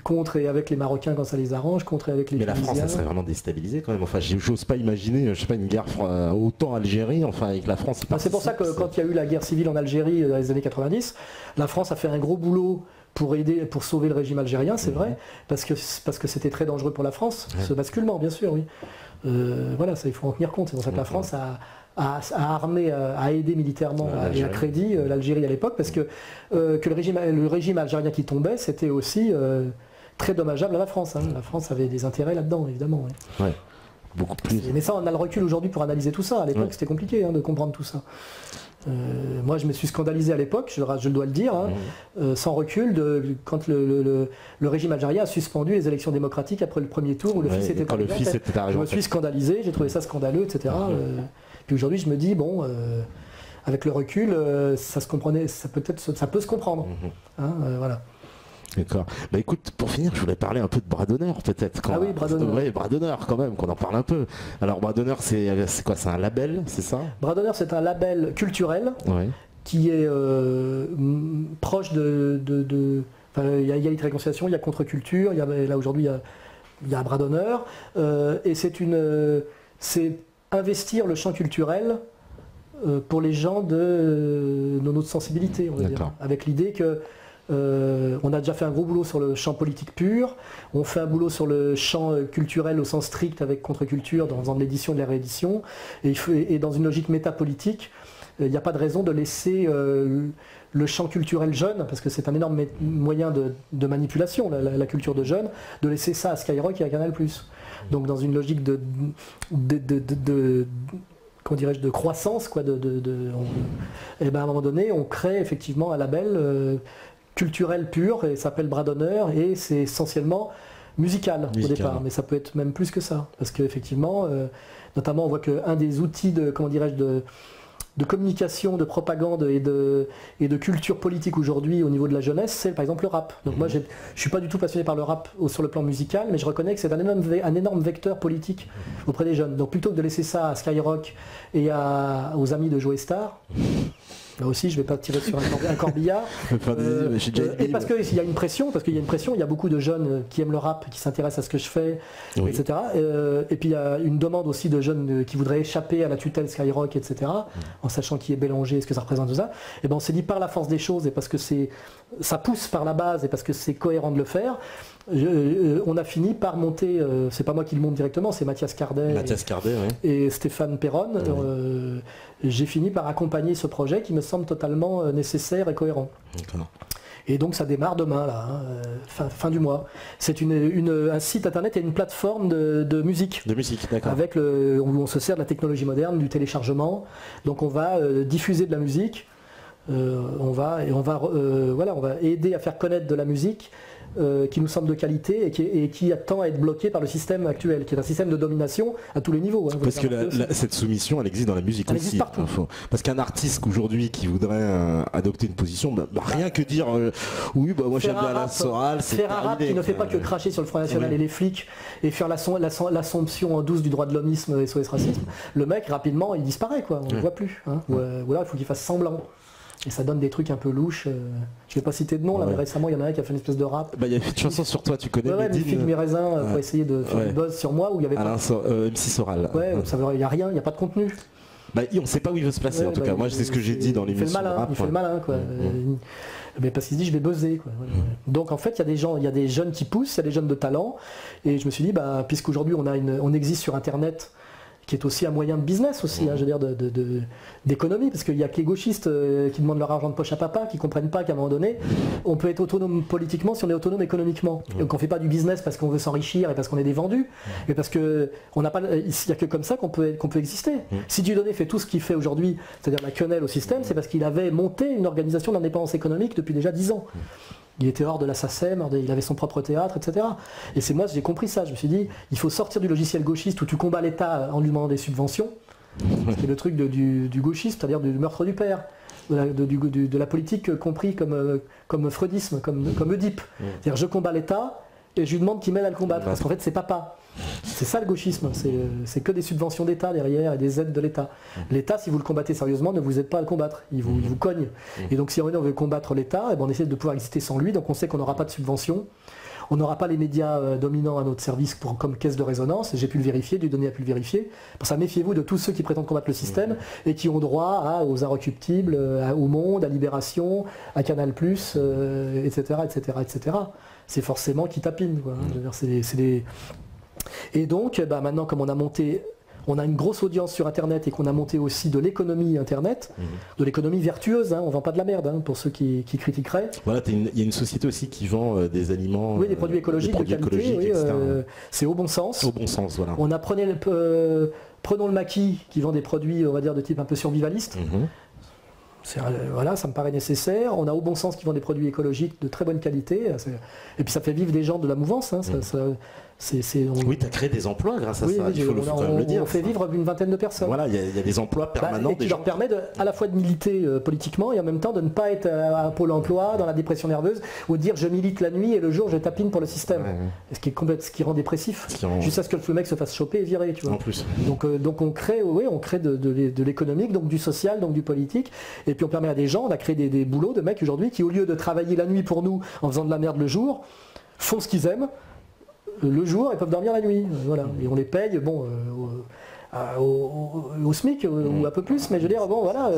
contre et avec les Marocains quand ça les arrange, contre et avec les Tunisiens. Mais la France, elle serait vraiment déstabilisée quand même. Enfin, j'ose pas imaginer, je sais pas, une guerre autant Algérie, enfin avec la France. C'est pour ça que quand il y a eu la guerre civile en Algérie dans les années 90, la France a fait un gros boulot pour sauver le régime algérien, c'est vrai, parce que c'était très dangereux pour la France, ce basculement, bien sûr, oui. Voilà, ça il faut en tenir compte. C'est pour ça que la France a armé, a aidé militairement et à crédit l'Algérie à l'époque, parce que le régime algérien qui tombait, c'était aussi très dommageable à la France. Hein. La France avait des intérêts là-dedans, évidemment. Oui. Ouais, beaucoup plus. Mais ça, on a le recul aujourd'hui pour analyser tout ça. À l'époque, c'était compliqué de comprendre tout ça. Moi, je me suis scandalisé à l'époque, je dois le dire, sans recul, quand le régime algérien a suspendu les élections démocratiques après le premier tour où le fils était arrivé. Je me suis scandalisé, j'ai trouvé ça scandaleux, etc. Puis aujourd'hui, je me dis, bon, avec le recul, ça peut se comprendre. Voilà. D'accord. Bah écoute, pour finir, je voulais parler un peu de Bras d'honneur, peut-être. Oui, Bras d'honneur. Oui, Bras d'honneur, quand même, qu'on en parle un peu. Alors, Bras d'honneur, c'est quoi? C'est un label, c'est ça? Bras d'honneur, c'est un label culturel qui est proche de... Enfin, il y a réconciliation, il y a contre-culture, là aujourd'hui, il y a il y a un bras d'honneur, et c'est investir le champ culturel pour les gens de notre sensibilité, on va dire, avec l'idée que on a déjà fait un gros boulot sur le champ politique pur, on fait un boulot sur le champ culturel au sens strict avec contre-culture en faisant de l'édition et de la réédition, et dans une logique métapolitique, il n'y a pas de raison de laisser le champ culturel jeune, parce que c'est un énorme moyen de manipulation, la culture de jeunes, de laisser ça à Skyrock et à Canal+. Donc dans une logique comment dirais-je, de croissance, quoi, et ben à un moment donné, on crée effectivement un label culturel pur, et ça s'appelle Bras d'honneur, et c'est essentiellement musical au départ, mais ça peut être même plus que ça, parce qu'effectivement, notamment on voit qu'un des outils de, comment dirais-je, de communication, de propagande et de culture politique aujourd'hui au niveau de la jeunesse, c'est par exemple le rap. Donc moi je ne suis pas du tout passionné par le rap sur le plan musical, mais je reconnais que c'est un énorme vecteur politique auprès des jeunes. Donc plutôt que de laisser ça à Skyrock et aux amis de Joey Star, là aussi je ne vais pas tirer sur un corbillard, et parce qu'il y a une pression, il y a beaucoup de jeunes qui aiment le rap, qui s'intéressent à ce que je fais, etc. Et puis il y a une demande aussi de jeunes qui voudraient échapper à la tutelle Skyrock, etc. En sachant qui est Bélanger, ce que ça représente tout ça. Et ben on s'est dit par la force des choses, et parce que ça pousse par la base, et parce que c'est cohérent de le faire, on a fini par monter, c'est pas moi qui le monte directement, c'est Mathias Cardet et Stéphane Perron. J'ai fini par accompagner ce projet qui me semble totalement nécessaire et cohérent. Et donc ça démarre demain, là, fin du mois. C'est un site internet et une plateforme de musique. De musique, d'accord. Avec où on se sert de la technologie moderne, du téléchargement. Donc on va diffuser de la musique. On va aider à faire connaître de la musique qui nous semble de qualité et qui tend à être bloqué par le système actuel, qui est un système de domination à tous les niveaux. Parce que cette soumission, elle existe dans la musique aussi. Existe partout. Parce qu'un artiste aujourd'hui qui voudrait adopter une position, rien que dire oui, bah moi j'aime bien la Soral, c'est faire un rap qui ne fait pas que cracher sur le Front National et les flics et faire l'assomption en douce du droit de l'homisme et SOS Racisme, le mec rapidement il disparaît, quoi, on ne le voit plus. Ou alors il faut qu'il fasse semblant. Et ça donne des trucs un peu louches. Je ne vais pas citer de nom, là, mais récemment, il y en a un qui a fait une espèce de rap. Il y a une chanson sur toi, tu connais. Mes filles, mes raisins, pour essayer de faire du buzz sur moi, où il y avait Alain MC Soral. Il n'y a rien, il n'y a pas de contenu. On ne sait pas où il veut se placer, en tout cas. Moi, c'est ce que j'ai dit dans l'émission. Il fait le malin, quoi. Mais parce qu'il se dit, je vais buzzer, quoi. Donc, en fait, il y a des jeunes qui poussent, il y a des jeunes de talent. Et je me suis dit, puisqu'aujourd'hui, on existe sur Internet, qui est aussi un moyen de business aussi, je veux dire, d'économie, parce qu'il n'y a que les gauchistes qui demandent leur argent de poche à papa, qui ne comprennent pas qu'à un moment donné, on peut être autonome politiquement si on est autonome économiquement. Donc on ne fait pas du business parce qu'on veut s'enrichir et parce qu'on est des vendus, mais parce qu'il n'y a que comme ça qu'on peut exister. Si Dieudonné fait tout ce qu'il fait aujourd'hui, c'est-à-dire la quenelle au système, c'est parce qu'il avait monté une organisation d'indépendance économique depuis déjà 10 ans. Il était hors de la SACEM, il avait son propre théâtre, etc. Et c'est moi, j'ai compris ça. Je me suis dit, il faut sortir du logiciel gauchiste où tu combats l'État en lui demandant des subventions. C'est le truc du gauchisme, c'est-à-dire du meurtre du père, de la politique compris comme freudisme, comme Oedipe. C'est-à-dire, je combats l'État et je lui demande qu'il m'aide à le combattre. Parce qu'en fait, c'est papa. C'est ça le gauchisme, c'est que des subventions d'État derrière et des aides de l'État. L'État, si vous le combattez sérieusement, ne vous aide pas à le combattre, il vous cogne. Et donc si on veut combattre l'État, on essaie de pouvoir exister sans lui, donc on sait qu'on n'aura pas de subventions, on n'aura pas les médias dominants à notre service comme caisse de résonance, j'ai pu le vérifier, Dieudonné a pu le vérifier. Pour ça, méfiez-vous de tous ceux qui prétendent combattre le système et qui ont droit aux Inrecuptibles, au Monde, à Libération, à Canal+, etc., etc., etc. C'est forcément qui tapine, quoi. Je veux dire, Et donc, maintenant, comme on a une grosse audience sur Internet et qu'on a monté aussi de l'économie Internet, de l'économie vertueuse, on ne vend pas de la merde, pour ceux qui critiqueraient. Voilà, il y a une société aussi qui vend des aliments... Oui, des produits écologiques de qualité, c'est Au Bon Sens. Au Bon Sens, voilà. On a Prenons le Maquis, qui vend des produits, on va dire, de type un peu survivaliste. Voilà, ça me paraît nécessaire. On a Au Bon Sens qui vend des produits écologiques de très bonne qualité. Et puis ça fait vivre des gens de la mouvance. Oui, tu as créé des emplois grâce à ça, il faut quand même le dire. On fait vivre une vingtaine de personnes. Voilà, il y a des emplois permanents. Et qui leur permet à la fois de militer politiquement et en même temps de ne pas être à Pôle emploi, dans la dépression nerveuse, ou de dire je milite la nuit et le jour je tapine pour le système. Ce qui rend dépressif. Juste à ce que le mec se fasse choper et virer. Tu vois. En plus. Donc on crée de l'économique, donc du social, donc du politique. Et puis on permet à des gens, on a créé des boulots de mecs aujourd'hui qui, au lieu de travailler la nuit pour nous en faisant de la merde le jour, font ce qu'ils aiment, le jour et peuvent dormir la nuit. Voilà. Et on les paye, bon, au SMIC ou un peu plus, mais je veux dire, bon voilà,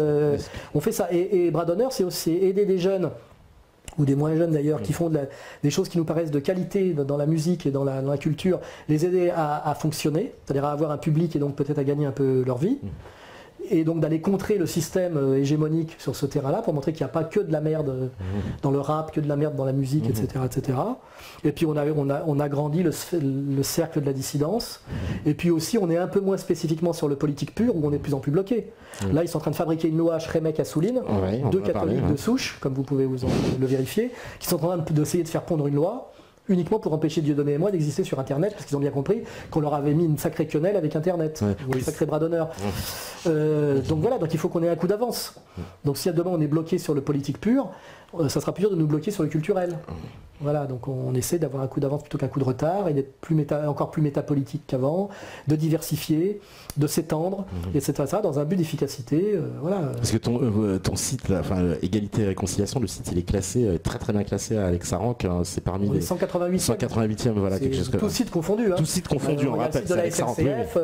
on fait ça. Et Bras d'honneur, c'est aussi aider des jeunes, ou des moins jeunes d'ailleurs, qui font des choses qui nous paraissent de qualité dans la musique et dans la culture, les aider à fonctionner, c'est-à-dire à avoir un public et donc peut-être à gagner un peu leur vie. Et donc d'aller contrer le système hégémonique sur ce terrain-là pour montrer qu'il n'y a pas que de la merde dans le rap, que de la merde dans la musique, etc. etc. Et puis on a grandi le cercle de la dissidence. Et puis aussi on est un peu moins spécifiquement sur le politique pur où on est de plus en plus bloqué. Là ils sont en train de fabriquer une loi Schremek Assouline, deux catholiques de souche, comme vous pouvez le vérifier, qui sont en train d'essayer de faire pondre une loi uniquement pour empêcher Dieudonné et moi d'exister sur Internet, parce qu'ils ont bien compris qu'on leur avait mis une sacrée quenelle avec Internet, ou un sacré bras d'honneur. Donc voilà, donc il faut qu'on ait un coup d'avance. Donc si à demain on est bloqué sur le politique pur, ça sera plus dur de nous bloquer sur le culturel. Voilà, donc on essaie d'avoir un coup d'avance plutôt qu'un coup de retard et d'être encore plus métapolitique qu'avant, de diversifier, de s'étendre, etc. dans un but d'efficacité. Voilà. Parce que ton site, là, enfin, Égalité et Réconciliation, le site il est classé, très très bien classé à Alex Aranc, hein, c'est parmi les 188e, voilà, quelque chose comme ça. Tout site confondu. Hein. Tout site confondu, on rappelle. Le site de la SNCF,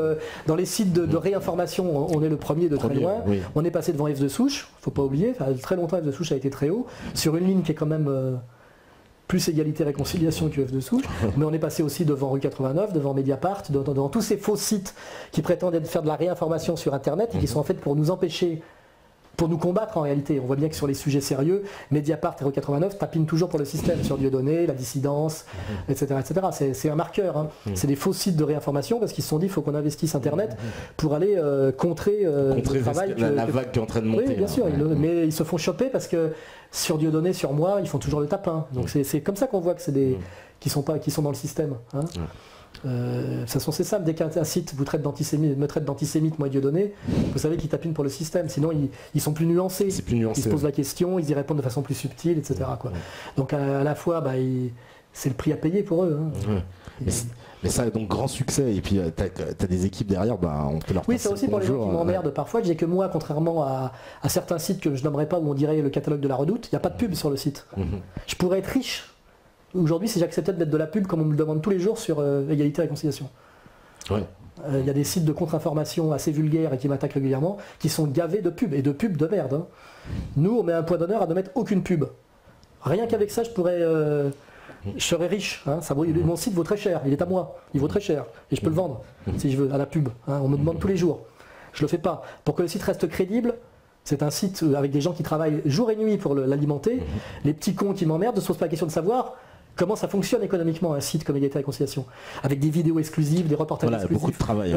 dans les sites de réinformation, on est le premier de très loin. Oui. On est passé devant F de Souche, faut pas oublier, très longtemps F de Souche a été très haut, sur une ligne qui est quand même plus égalité réconciliation que F de Souche, mais on est passé aussi devant Rue 89, devant Mediapart, devant tous ces faux sites qui prétendent faire de la réinformation sur Internet et qui sont en fait pour nous empêcher, pour nous combattre en réalité. On voit bien que sur les sujets sérieux, Mediapart et Rue 89 tapinent toujours pour le système, sur Dieudonné, la dissidence, etc. etc. C'est un marqueur, hein. C'est des faux sites de réinformation parce qu'ils se sont dit qu'il faut qu'on investisse Internet pour aller contrer le travail. La vague qui est en train de monter. Oui, bien sûr, mais ils se font choper parce que sur Dieudonné, sur moi, ils font toujours le tapin. Donc c'est comme ça qu'on voit que c'est qui sont dans le système. Hein. De toute façon, c'est simple, dès qu'un site me traite d'antisémite, moi Dieudonné, vous savez qu'ils tapinent pour le système, sinon ils sont plus nuancés. Ils se posent la question, ils y répondent de façon plus subtile, etc. Quoi. Donc à la fois, c'est le prix à payer pour eux. Hein. Mais ça, donc grand succès, et puis t'as des équipes derrière, on peut leur passer. Oui, c'est aussi pour les gens qui m'emmerdent parfois. Je dis que moi, contrairement à certains sites que je nommerai pas, où on dirait le catalogue de la Redoute, il n'y a pas de pub sur le site. Je pourrais être riche aujourd'hui si j'acceptais de mettre de la pub comme on me le demande tous les jours sur Égalité et Réconciliation. Il y a des sites de contre-information assez vulgaires et qui m'attaquent régulièrement, qui sont gavés de pubs, et de pubs de merde. Hein. Nous, on met un point d'honneur à ne mettre aucune pub. Rien qu'avec ça, je serais riche. Hein. Mon site vaut très cher, il est à moi, il vaut très cher. Et je peux le vendre, si je veux, à la pub. Hein. On me demande tous les jours. Je le fais pas. Pour que le site reste crédible, c'est un site avec des gens qui travaillent jour et nuit pour l'alimenter. Les petits cons qui m'emmerdent ne se posent pas la question de savoir comment ça fonctionne économiquement un site comme Égalité et Réconciliation. Avec des vidéos exclusives, des reportages exclusifs. Beaucoup de travail.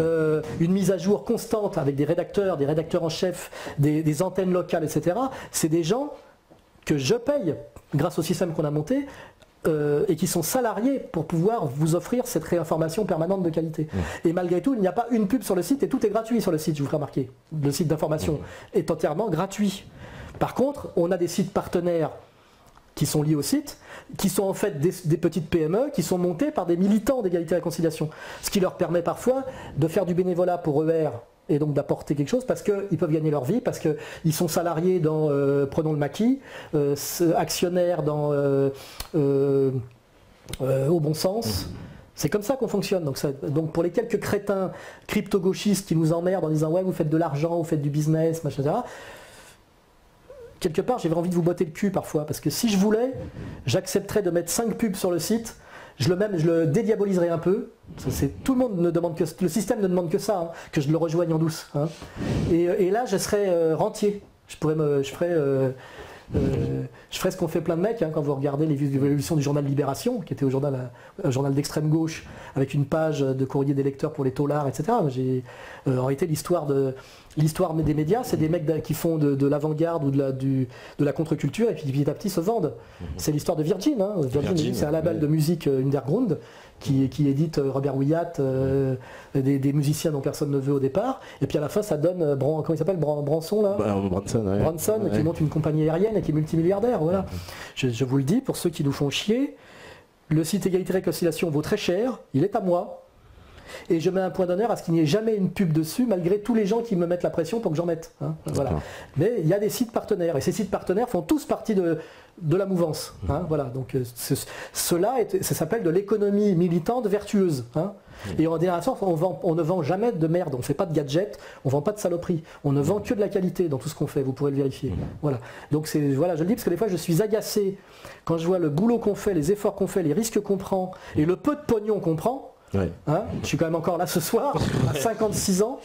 Une mise à jour constante avec des rédacteurs en chef, des antennes locales, etc. C'est des gens que je paye grâce au système qu'on a monté et qui sont salariés pour pouvoir vous offrir cette réinformation permanente de qualité. Et malgré tout, il n'y a pas une pub sur le site et tout est gratuit sur le site, je vous ferai remarquer. Le site d'information est entièrement gratuit. Par contre, on a des sites partenaires qui sont liés au site, qui sont en fait des petites PME, qui sont montées par des militants d'Égalité et Réconciliation. Ce qui leur permet parfois de faire du bénévolat pour ER et donc d'apporter quelque chose parce qu'ils peuvent gagner leur vie, parce qu'ils sont salariés dans, prenons le maquis, actionnaires dans Au Bon Sens. C'est comme ça qu'on fonctionne. Donc pour les quelques crétins crypto-gauchistes qui nous emmerdent en disant ouais vous faites de l'argent, vous faites du business, machin, etc. Quelque part, j'avais envie de vous botter le cul parfois, parce que si je voulais, j'accepterais de mettre 5 pubs sur le site, je le dédiaboliserais un peu. Tout le monde ne demande que le système ne demande que ça, hein, que je le rejoigne en douce. Hein. Et là, je serais rentier. Je ferais ce qu'ont fait plein de mecs hein, quand vous regardez l'évolution du journal Libération, qui était un journal d'extrême gauche, avec une page de courrier des lecteurs pour les taulards, etc. En réalité, l'histoire des médias, c'est des mecs qui font de l'avant-garde ou de la contre-culture et puis petit à petit se vendent. C'est l'histoire de Virgin. Hein. Virgin, c'est un label de musique underground qui édite Robert Wyatt, des musiciens dont personne ne veut au départ. Et puis à la fin, ça donne, comment il s'appelle, Branson là Branson, qui monte une compagnie aérienne et qui est multimilliardaire. Voilà. Je vous le dis, pour ceux qui nous font chier, le site Égalité et Réconciliation vaut très cher, il est à moi. Et je mets un point d'honneur à ce qu'il n'y ait jamais une pub dessus, malgré tous les gens qui me mettent la pression pour que j'en mette. Hein, voilà. Mais il y a des sites partenaires, et ces sites partenaires font tous partie de la mouvance. Hein, voilà, donc cela, ça s'appelle de l'économie militante vertueuse. Hein. Et en dernier sens, on ne vend jamais de merde, on ne fait pas de gadgets, on ne vend pas de saloperies, on ne vend que de la qualité dans tout ce qu'on fait, vous pourrez le vérifier. Voilà. Donc voilà, je le dis parce que des fois je suis agacé quand je vois le boulot qu'on fait, les efforts qu'on fait, les risques qu'on prend et le peu de pognon qu'on prend. Ouais. Hein, je suis quand même encore là ce soir, à 56 ans.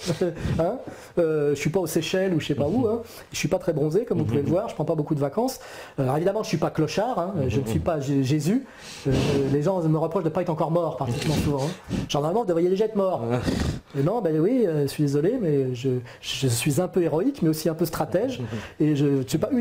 Hein, je suis pas aux Seychelles ou je sais pas où. Hein, je suis pas très bronzé, comme vous pouvez le voir. Je prends pas beaucoup de vacances. Alors évidemment, je suis pas clochard. Hein, je ne suis pas Jésus. Les gens me reprochent de ne pas être encore mort, particulièrement souvent. Hein. Normalement, vous devriez déjà être mort. Et non, ben oui, je suis désolé, mais je suis un peu héroïque, mais aussi un peu stratège. Et je ne suis pas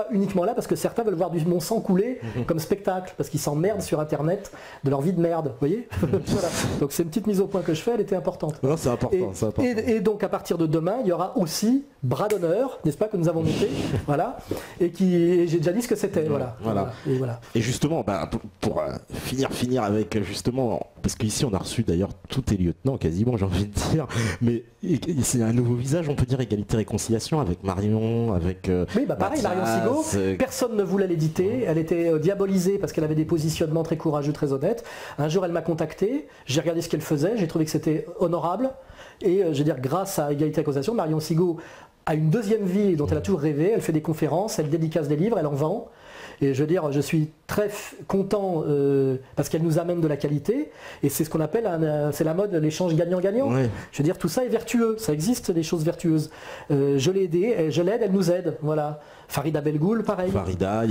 uniquement là parce que certains veulent voir mon sang couler comme spectacle, parce qu'ils s'emmerdent sur Internet de leur vie de merde. Vous voyez. Voilà. Donc c'est une petite mise au point que je fais, elle était importante. Non, c'est important, et donc à partir de demain, il y aura aussi Bras d'honneur, n'est-ce pas, que nous avons monté, voilà, et j'ai déjà dit ce que c'était, voilà. Et justement, pour finir avec justement, parce qu'ici on a reçu d'ailleurs tous tes lieutenants quasiment, j'ai envie de dire, mais c'est un nouveau visage, on peut dire égalité-réconciliation avec Marion, avec... oui, pareil, Marion Sigaud, personne ne voulait l'éditer, elle était diabolisée parce qu'elle avait des positionnements très courageux, très honnêtes. Un jour elle m'a contacté, j'ai regardé ce qu'elle faisait, j'ai trouvé que c'était honorable, et je veux dire, grâce à égalité-réconciliation, Marion Sigaud a une deuxième vie dont elle a toujours rêvé, elle fait des conférences, elle dédicace des livres, elle en vend. Et je veux dire, je suis très content parce qu'elle nous amène de la qualité. Et c'est ce qu'on appelle, c'est la mode, l'échange gagnant-gagnant. Oui. Je veux dire, tout ça est vertueux. Ça existe, des choses vertueuses. Je l'ai aidée, je l'aide, elle nous aide. Voilà. Farida Belgoul, pareil. Farida,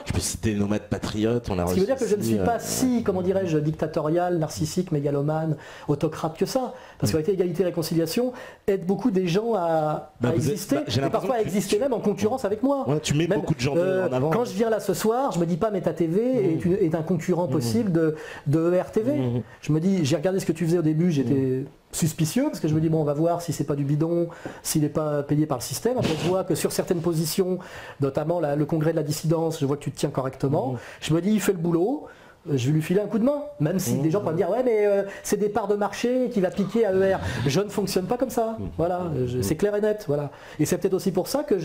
je peux citer Nomade Patriote. Ce qui veut dire que je ne suis pas si, comment dirais-je, dictatorial, narcissique, mégalomane, autocrate que ça. Parce qu'avec égalité et réconciliation, aide beaucoup des gens à exister, et parfois à exister même en concurrence avec moi. Ouais, tu mets même, beaucoup de gens en avant. Quand je viens là ce soir, je me dis pas mais ta TV est un concurrent possible de ERTV. Je me dis, j'ai regardé ce que tu faisais au début, j'étais suspicieux parce que je me dis bon, on va voir si c'est pas du bidon, s'il n'est pas payé par le système. Après je vois que sur certaines positions, notamment le congrès de la dissidence, je vois que tu te tiens correctement. Je me dis il fait le boulot. Je vais lui filer un coup de main, même si des gens peuvent me dire ouais mais c'est des parts de marché qui va piquer à ER. Je ne fonctionne pas comme ça, voilà, c'est clair et net, voilà. Et c'est peut-être aussi pour ça que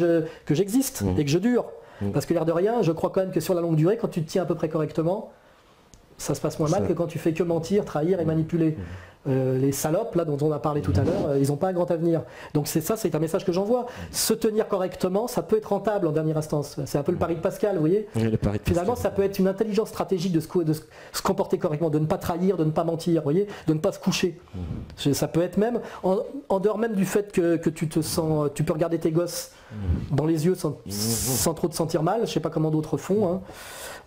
j'existe et que je dure. Parce que l'air de rien, je crois quand même que sur la longue durée, quand tu te tiens à peu près correctement, ça se passe moins mal que quand tu fais que mentir, trahir et manipuler. Les salopes là dont on a parlé tout à l'heure, ils n'ont pas un grand avenir. Donc c'est un message que j'envoie. Se tenir correctement, ça peut être rentable en dernière instance. C'est un peu le pari de Pascal, vous voyez. Oui, finalement, ça peut être une intelligence stratégique de se comporter correctement, de ne pas trahir, de ne pas mentir, vous voyez, de ne pas se coucher. Ça peut être même en dehors même du fait que tu te sens, tu peux regarder tes gosses dans les yeux sans trop te sentir mal. Je sais pas comment d'autres font.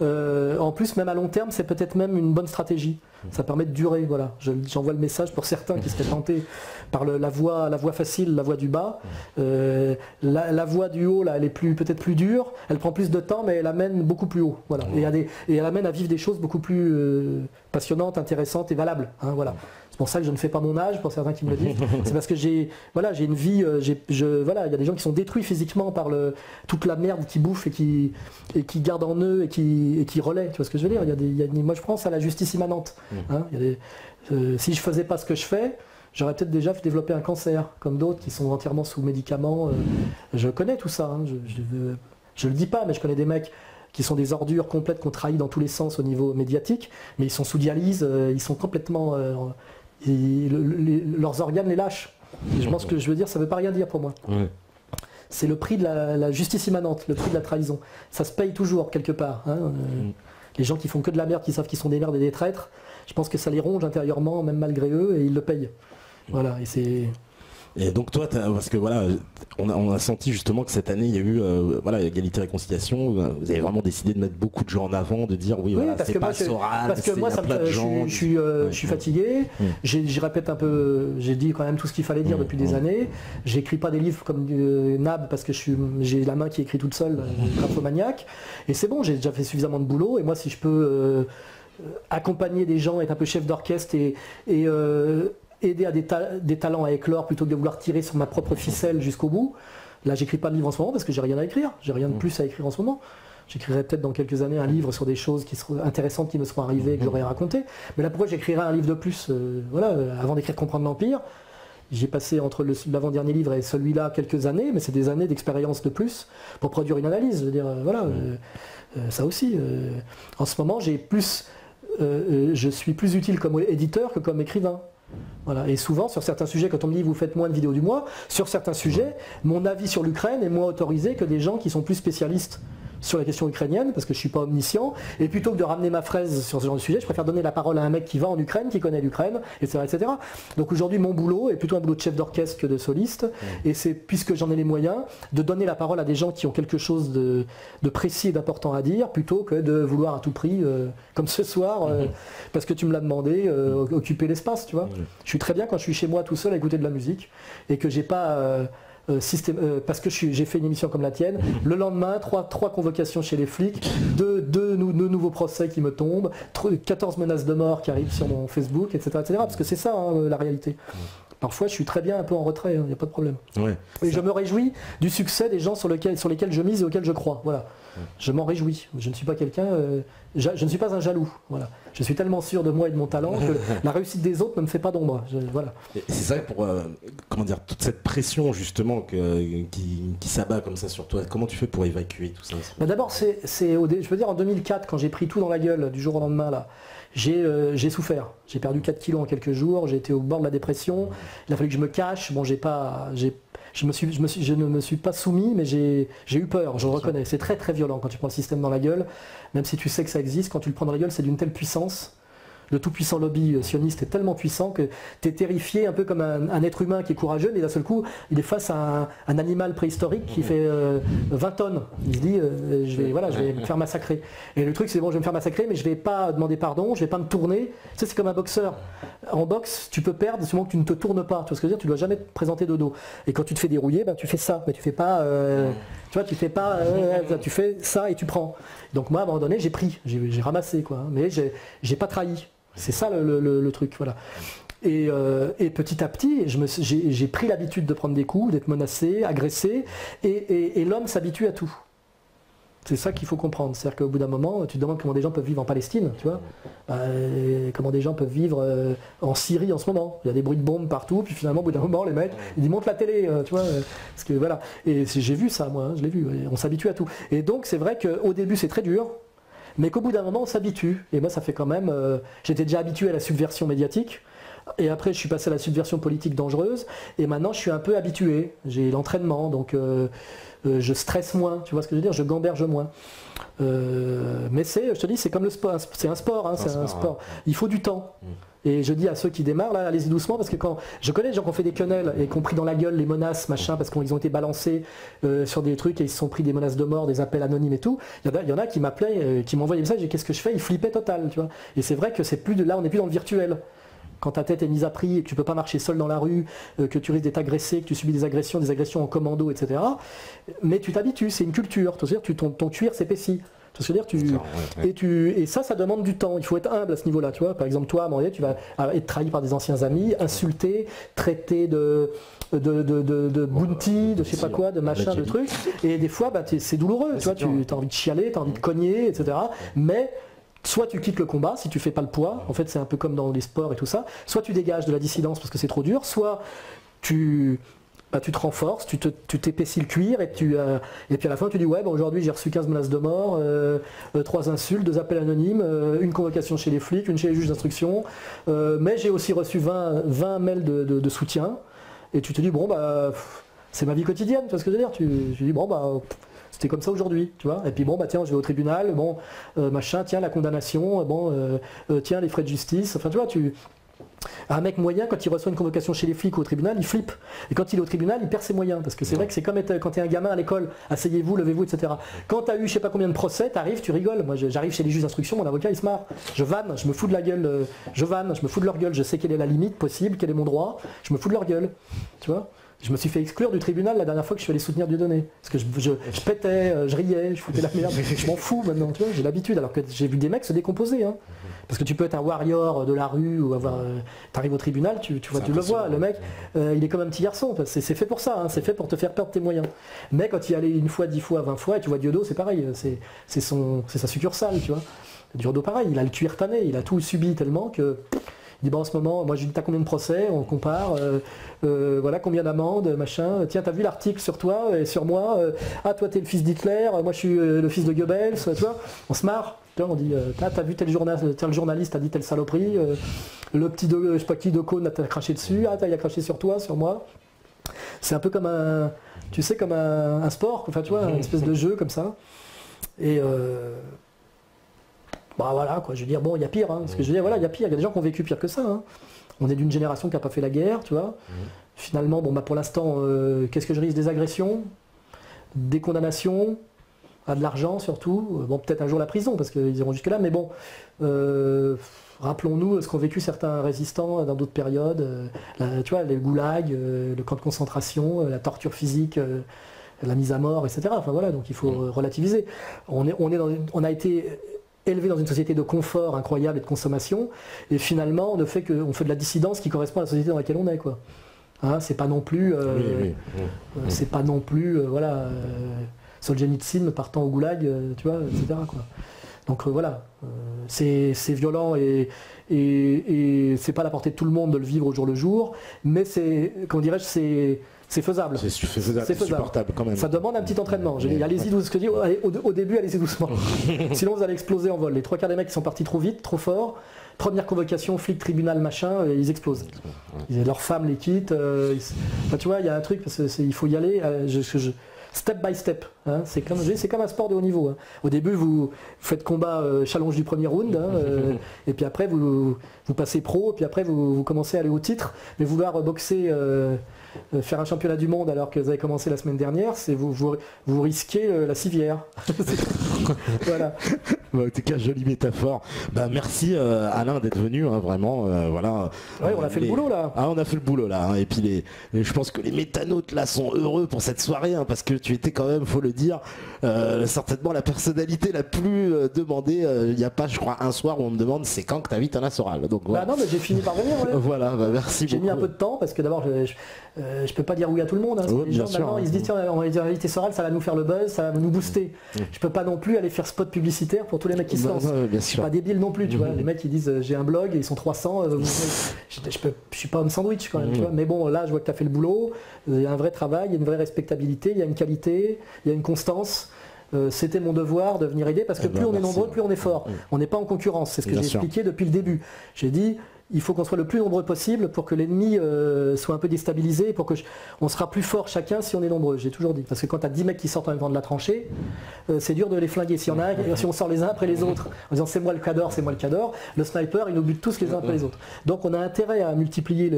Hein. En plus, même à long terme, c'est peut-être même une bonne stratégie. Ça permet de durer, voilà. J'envoie le message pour certains qui seraient tentés par la voie facile, la voie du bas. La voie du haut, là, elle est peut-être plus dure, elle prend plus de temps, mais elle amène beaucoup plus haut. Voilà. Et elle amène à vivre des choses beaucoup plus passionnantes, intéressantes et valables. Hein, voilà. C'est pour ça que je ne fais pas mon âge, pour certains qui me le disent. C'est parce que j'ai une vie, il y a des gens qui sont détruits physiquement par toute la merde qu'ils bouffent et qui gardent en eux et qui relaient. Tu vois ce que je veux dire ? Moi je pense à la justice immanente. Hein, si je faisais pas ce que je fais, j'aurais peut-être déjà développé un cancer, comme d'autres qui sont entièrement sous médicaments. Je connais tout ça. Hein, je le dis pas, mais je connais des mecs qui sont des ordures complètes qu'on trahit dans tous les sens au niveau médiatique, mais ils sont sous dialyse, ils sont complètement... leurs organes les lâchent. Et je pense que je veux dire, ça ne veut pas rien dire pour moi. Ouais. C'est le prix de la justice immanente, le prix de la trahison. Ça se paye toujours quelque part. Hein. Les gens qui font que de la merde, qui savent qu'ils sont des merdes et des traîtres, je pense que ça les ronge intérieurement, même malgré eux, et ils le payent. Voilà, et c'est... Et donc toi, parce que voilà, on a senti justement que cette année il y a eu égalité réconciliation. Vous avez vraiment décidé de mettre beaucoup de gens en avant, de dire oui, voilà, c'est pas Soral, parce que moi, je suis fatigué. Je répète un peu, j'ai dit quand même tout ce qu'il fallait dire depuis des années. J'écris pas des livres comme Nab parce que j'ai la main qui écrit toute seule, graphomaniaque. Et c'est bon, j'ai déjà fait suffisamment de boulot. Et moi, si je peux accompagner des gens, être un peu chef d'orchestre et aider à des talents à éclore plutôt que de vouloir tirer sur ma propre ficelle jusqu'au bout. Là, j'écris pas de livre en ce moment parce que j'ai rien à écrire. J'ai rien de plus à écrire en ce moment. J'écrirai peut-être dans quelques années un livre sur des choses qui seront intéressantes qui me seront arrivées et que j'aurais raconté. Mais là, pourquoi j'écrirai un livre de plus avant d'écrire Comprendre l'Empire, J'ai passé entre l'avant-dernier livre et celui-là quelques années, mais c'est des années d'expérience de plus pour produire une analyse. Je veux dire, voilà, ça aussi. En ce moment, je suis plus utile comme éditeur que comme écrivain. Voilà. Et souvent, sur certains sujets, quand on me dit vous faites moins de vidéos du mois, sur certains sujets, mon avis sur l'Ukraine est moins autorisé que des gens qui sont plus spécialistes sur la question ukrainienne, parce que je ne suis pas omniscient, et plutôt que de ramener ma fraise sur ce genre de sujet, je préfère donner la parole à un mec qui va en Ukraine, qui connaît l'Ukraine, etc., etc. Donc aujourd'hui, mon boulot est plutôt un boulot de chef d'orchestre que de soliste, et c'est, puisque j'en ai les moyens, de donner la parole à des gens qui ont quelque chose de précis et d'important à dire, plutôt que de vouloir à tout prix, comme ce soir, parce que tu me l'as demandé, occuper l'espace, tu vois. Je suis très bien quand je suis chez moi tout seul à écouter de la musique, et que j'ai pas... parce que j'ai fait une émission comme la tienne, le lendemain, trois convocations chez les flics, deux nouveaux procès qui me tombent, 14 menaces de mort qui arrivent sur mon Facebook, etc. etc. parce que c'est ça la réalité. Parfois, je suis très bien un peu en retrait, il n'y a pas de problème. Ouais, et je me réjouis du succès des gens sur lesquels je mise et auxquels je crois. Voilà. Je m'en réjouis. Je ne suis pas quelqu'un, je ne suis pas un jaloux. Voilà. Je suis tellement sûr de moi et de mon talent que la réussite des autres ne me fait pas d'ombre. Voilà. C'est ça pour comment dire, toute cette pression justement qui s'abat comme ça sur toi. Comment tu fais pour évacuer tout ça? D'abord, je veux dire en 2004, quand j'ai pris tout dans la gueule du jour au lendemain là. J'ai souffert. J'ai perdu 4 kilos en quelques jours, j'ai été au bord de la dépression, il a fallu que je me cache. Bon, je ne me suis pas soumis, mais j'ai eu peur, je le reconnais. C'est très très violent quand tu prends le système dans la gueule, même si tu sais que ça existe, quand tu le prends dans la gueule, c'est d'une telle puissance. Le tout-puissant lobby sioniste est tellement puissant que tu es terrifié, un peu comme un être humain qui est courageux, mais d'un seul coup, il est face à un animal préhistorique qui fait 20 tonnes. Il se dit, je vais me faire massacrer. Et le truc, c'est bon, je vais me faire massacrer, mais je ne vais pas demander pardon, je ne vais pas me tourner. Tu sais, c'est comme un boxeur. En boxe, tu peux perdre seulement que tu ne te tournes pas. Tu vois ce que je veux dire? Tu ne dois jamais te présenter de dos. Et quand tu te fais dérouiller, tu fais ça, mais tu fais pas... tu vois, tu fais pas... tu fais ça et tu prends. Donc moi, à un moment donné, j'ai pris, j'ai ramassé, quoi. Mais j'ai pas trahi. C'est ça le truc, voilà. Et petit à petit, j'ai pris l'habitude de prendre des coups, d'être menacé, agressé, et l'homme s'habitue à tout. C'est ça qu'il faut comprendre. C'est-à-dire qu'au bout d'un moment, tu te demandes comment des gens peuvent vivre en Palestine, tu vois, comment des gens peuvent vivre en Syrie en ce moment. Il y a des bruits de bombes partout, puis finalement, au bout d'un moment, les mecs, ils montent la télé, tu vois, parce que voilà. Et j'ai vu ça, moi, je l'ai vu. On s'habitue à tout. Et donc, c'est vrai qu'au début, c'est très dur. Mais qu'au bout d'un moment, on s'habitue. Et moi, ça fait quand même... j'étais déjà habitué à la subversion médiatique. Et après, je suis passé à la subversion politique dangereuse. Et maintenant, je suis un peu habitué. J'ai l'entraînement, donc je stresse moins. Tu vois ce que je veux dire? Je gamberge moins. Mais je te dis, c'est comme le sport. C'est un sport. Hein, c'est un sport. Il faut du temps. Et je dis à ceux qui démarrent, là, allez-y doucement, parce que quand je connais des gens qui ont fait des quenelles et qui ont pris dans la gueule les menaces, machin, parce qu'ils ont été balancés sur des trucs et ils se sont pris des menaces de mort, des appels anonymes et tout. Il y en a qui m'appelaient, qui m'envoyaient des messages, et qu'est-ce que je fais? Ils flippaient total, tu vois. Et c'est vrai que c'est plus de là, on n'est plus dans le virtuel. Quand ta tête est mise à prix et que tu ne peux pas marcher seul dans la rue, que tu risques d'être agressé, que tu subis des agressions en commando, etc. Mais tu t'habitues, c'est une culture. C'est-à-dire ton cuir s'épaissit. Tu veux dire, et ça demande du temps. Il faut être humble à ce niveau-là. Tu vois, par exemple, toi, à un moment donné, tu vas être trahi par des anciens amis, insulté, traité de bounty, de je sais pas quoi, de machin, de trucs. Et des fois, c'est douloureux. Tu vois, tu as envie de chialer, tu as envie de cogner, etc. Mais soit tu quittes le combat si tu fais pas le poids. En fait, c'est un peu comme dans les sports et tout ça. Soit tu dégages de la dissidence parce que c'est trop dur. Soit tu te renforces, tu t'épaissis le cuir et puis à la fin tu dis ouais, aujourd'hui j'ai reçu 15 menaces de mort, 3 insultes, 2 appels anonymes, une convocation chez les flics, une chez les juges d'instruction, mais j'ai aussi reçu 20 mails de soutien, et tu te dis bon c'est ma vie quotidienne, tu vois ce que je veux dire, tu dis bon c'était comme ça aujourd'hui, tu vois, et puis tiens, je vais au tribunal, machin, tiens la condamnation, tiens les frais de justice, enfin tu vois, un mec moyen, quand il reçoit une convocation chez les flics ou au tribunal, il flippe. Et quand il est au tribunal, il perd ses moyens. Parce que c'est vrai que c'est comme quand tu es un gamin à l'école, asseyez-vous, levez-vous, etc. Quand tu as eu je sais pas combien de procès, tu arrives, tu rigoles. Moi j'arrive chez les juges d'instruction, mon avocat il se marre. Je vanne, je me fous de la gueule, je me fous de leur gueule, je sais quelle est la limite possible, quel est mon droit, je me fous de leur gueule. Tu vois? Je me suis fait exclure du tribunal la dernière fois que je suis allé soutenir Dieudonné. Parce que je pétais, je riais, je foutais la merde. Je m'en fous maintenant, tu vois, j'ai l'habitude. Alors que j'ai vu des mecs se décomposer. Hein. Parce que tu peux être un warrior de la rue ou t'arrives au tribunal, tu le vois, le mec, il est comme un petit garçon. C'est fait pour ça, hein, c'est fait pour te faire perdre tes moyens. Mais quand il y allait 1 fois, 10 fois, 20 fois, et tu vois Diodo, c'est pareil, c'est sa succursale, tu vois. Diodo pareil, il a le cuir tanné, il a tout subi tellement que Il dit bon, en ce moment, moi je lui dis t'as combien de procès, on compare, voilà combien d'amendes, machin. Tiens, t'as vu l'article sur toi et sur moi, ah toi t'es le fils d'Hitler, moi je suis le fils de Goebbels, tu vois, on se marre. On dit t'as vu tel journaliste a dit telle saloperie, le petit de je sais pas qui de Cône t'a craché dessus, ah il a craché sur toi, sur moi. C'est un peu comme un sport, enfin tu vois, une espèce de jeu comme ça. Et bah voilà quoi, je veux dire bon il y a pire, hein, parce que je veux dire voilà il y a pire, il y a des gens qui ont vécu pire que ça. Hein. On est d'une génération qui n'a pas fait la guerre, tu vois. Finalement bon bah pour l'instant qu'est-ce que je risque? Des agressions, des condamnations, à de l'argent surtout, bon peut-être un jour la prison parce qu'ils iront jusque là, mais bon rappelons-nous ce qu'ont vécu certains résistants dans d'autres périodes, tu vois les goulags, le camp de concentration, la torture physique, la mise à mort, etc. Enfin voilà, donc il faut relativiser. On a été élevé dans une société de confort incroyable et de consommation, et finalement on fait de la dissidence qui correspond à la société dans laquelle on est quoi. Hein, c'est pas non plus, c'est pas non plus, voilà. Solzhenitsyn partant au goulag, tu vois, etc. Quoi. Donc voilà, c'est violent et c'est pas à la portée de tout le monde de le vivre au jour le jour, mais c'est, comment dirais-je, c'est faisable. C'est supportable quand même. Ça demande un petit entraînement. Allez-y doucement. Au début, allez-y doucement. Sinon, vous allez exploser en vol. Les 3 quarts des mecs qui sont partis trop vite, trop fort. Première convocation, flic, tribunal, machin, ils explosent. Leurs femmes les quittent. Enfin, tu vois, il y a un truc, parce qu'il faut y aller. Step by step, hein. C'est comme un sport de haut niveau. Hein. Au début, vous faites combat challenge du premier round, hein, et puis après vous passez pro, et puis après vous commencez à aller au titre. Mais vouloir boxer, faire un championnat du monde alors que vous avez commencé la semaine dernière, c'est vous risquez la civière. Voilà. En tout cas, jolie métaphore. Bah, merci Alain d'être venu, hein, vraiment. Voilà. Ouais, on a fait le boulot là. Ah, on a fait le boulot là. Hein. Et puis je pense que les métanautes là sont heureux pour cette soirée, hein, parce que tu étais quand même, faut le dire, certainement la personnalité la plus demandée. Il n'y a pas, je crois, un soir où on me demande c'est quand que t'invites Alain Soral. Donc voilà. Bah non, mais j'ai fini par venir. Ouais. Voilà, bah, merci. J'ai mis un peu de temps parce que d'abord je peux pas dire oui à tout le monde. Hein. Oui, les gens sûr, maintenant ils se disent tiens on va dire inviter Soral, ça va nous faire le buzz, ça va nous booster. Je peux pas non plus aller faire spot publicitaire pour tous les mecs qui se lancent. Je suis pas débile non plus, tu vois. Les mecs ils disent j'ai un blog et ils sont 300. Je suis pas homme sandwich quand même, tu vois. Mais bon là je vois que tu as fait le boulot. Il y a un vrai travail, il y a une vraie respectabilité, il y a une qualité, il y a une constance. C'était mon devoir de venir aider parce que plus on est nombreux, plus on est fort. On n'est pas en concurrence, c'est ce que j'ai expliqué depuis le début. J'ai dit il faut qu'on soit le plus nombreux possible pour que l'ennemi soit un peu déstabilisé, pour que on sera plus fort chacun si on est nombreux, j'ai toujours dit. Parce que quand tu as 10 mecs qui sortent en même temps de la tranchée, c'est dur de les flinguer. Si on sort les uns après les autres, en disant c'est moi le cador, c'est moi le cador, le sniper il nous bute tous les uns après les autres. Donc on a intérêt à multiplier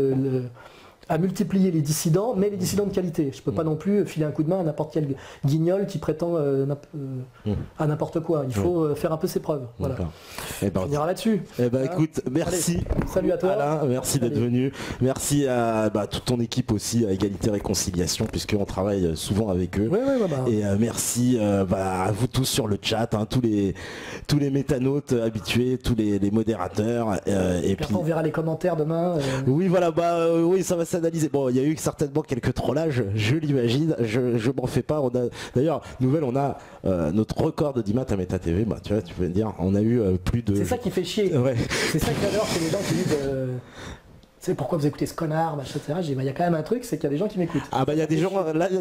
les dissidents, mais les dissidents de qualité. Je peux pas non plus filer un coup de main à n'importe quel guignol qui prétend à n'importe quoi. Il faut faire un peu ses preuves. Voilà. On finira là-dessus. Eh ben, écoute, merci. Allez, salut à toi. Alain, merci d'être venu. Merci à toute ton équipe aussi, à Égalité Réconciliation, puisqu'on travaille souvent avec eux. Et merci à vous tous sur le chat, hein, tous les métanautes habitués, tous les modérateurs. Et puis on verra les commentaires demain. Oui, voilà, oui, ça va s'analyser. Bon, il y a eu certainement quelques trollages, je l'imagine. Je m'en fais pas. D'ailleurs, on a notre record de 10 maths à Méta TV. Bah, tu vois, tu peux me dire, on a eu plus de. C'est ça qui fait chier. Ouais. C'est ça que j'adore, c'est les gens qui disent. Pourquoi vous écoutez ce connard, machin, etc. Il y a quand même un truc, c'est qu'il y a des gens qui m'écoutent. Ah bah il y a des gens,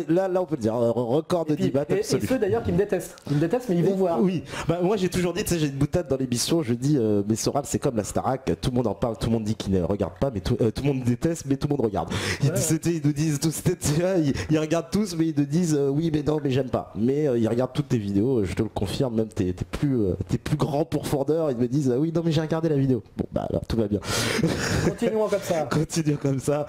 là on peut le dire, record de 10 maths absolu. Et ceux d'ailleurs qui me détestent. Ils me détestent mais ils vont voir. Oui, bah moi j'ai toujours dit, tu sais, j'ai une boutade dans l'émission, je dis, mais Soral c'est comme la Starac, tout le monde en parle, tout le monde dit qu'il ne regarde pas, mais tout le monde déteste, mais tout le monde regarde. Ils nous disent, ils regardent tous, mais ils te disent, oui mais non, mais j'aime pas. Mais ils regardent toutes tes vidéos, je te le confirme, même tes plus grands pourfendeurs, ils me disent, oui non mais j'ai regardé la vidéo. Bon bah alors tout va bien. Continuons comme ça. Continuons comme ça.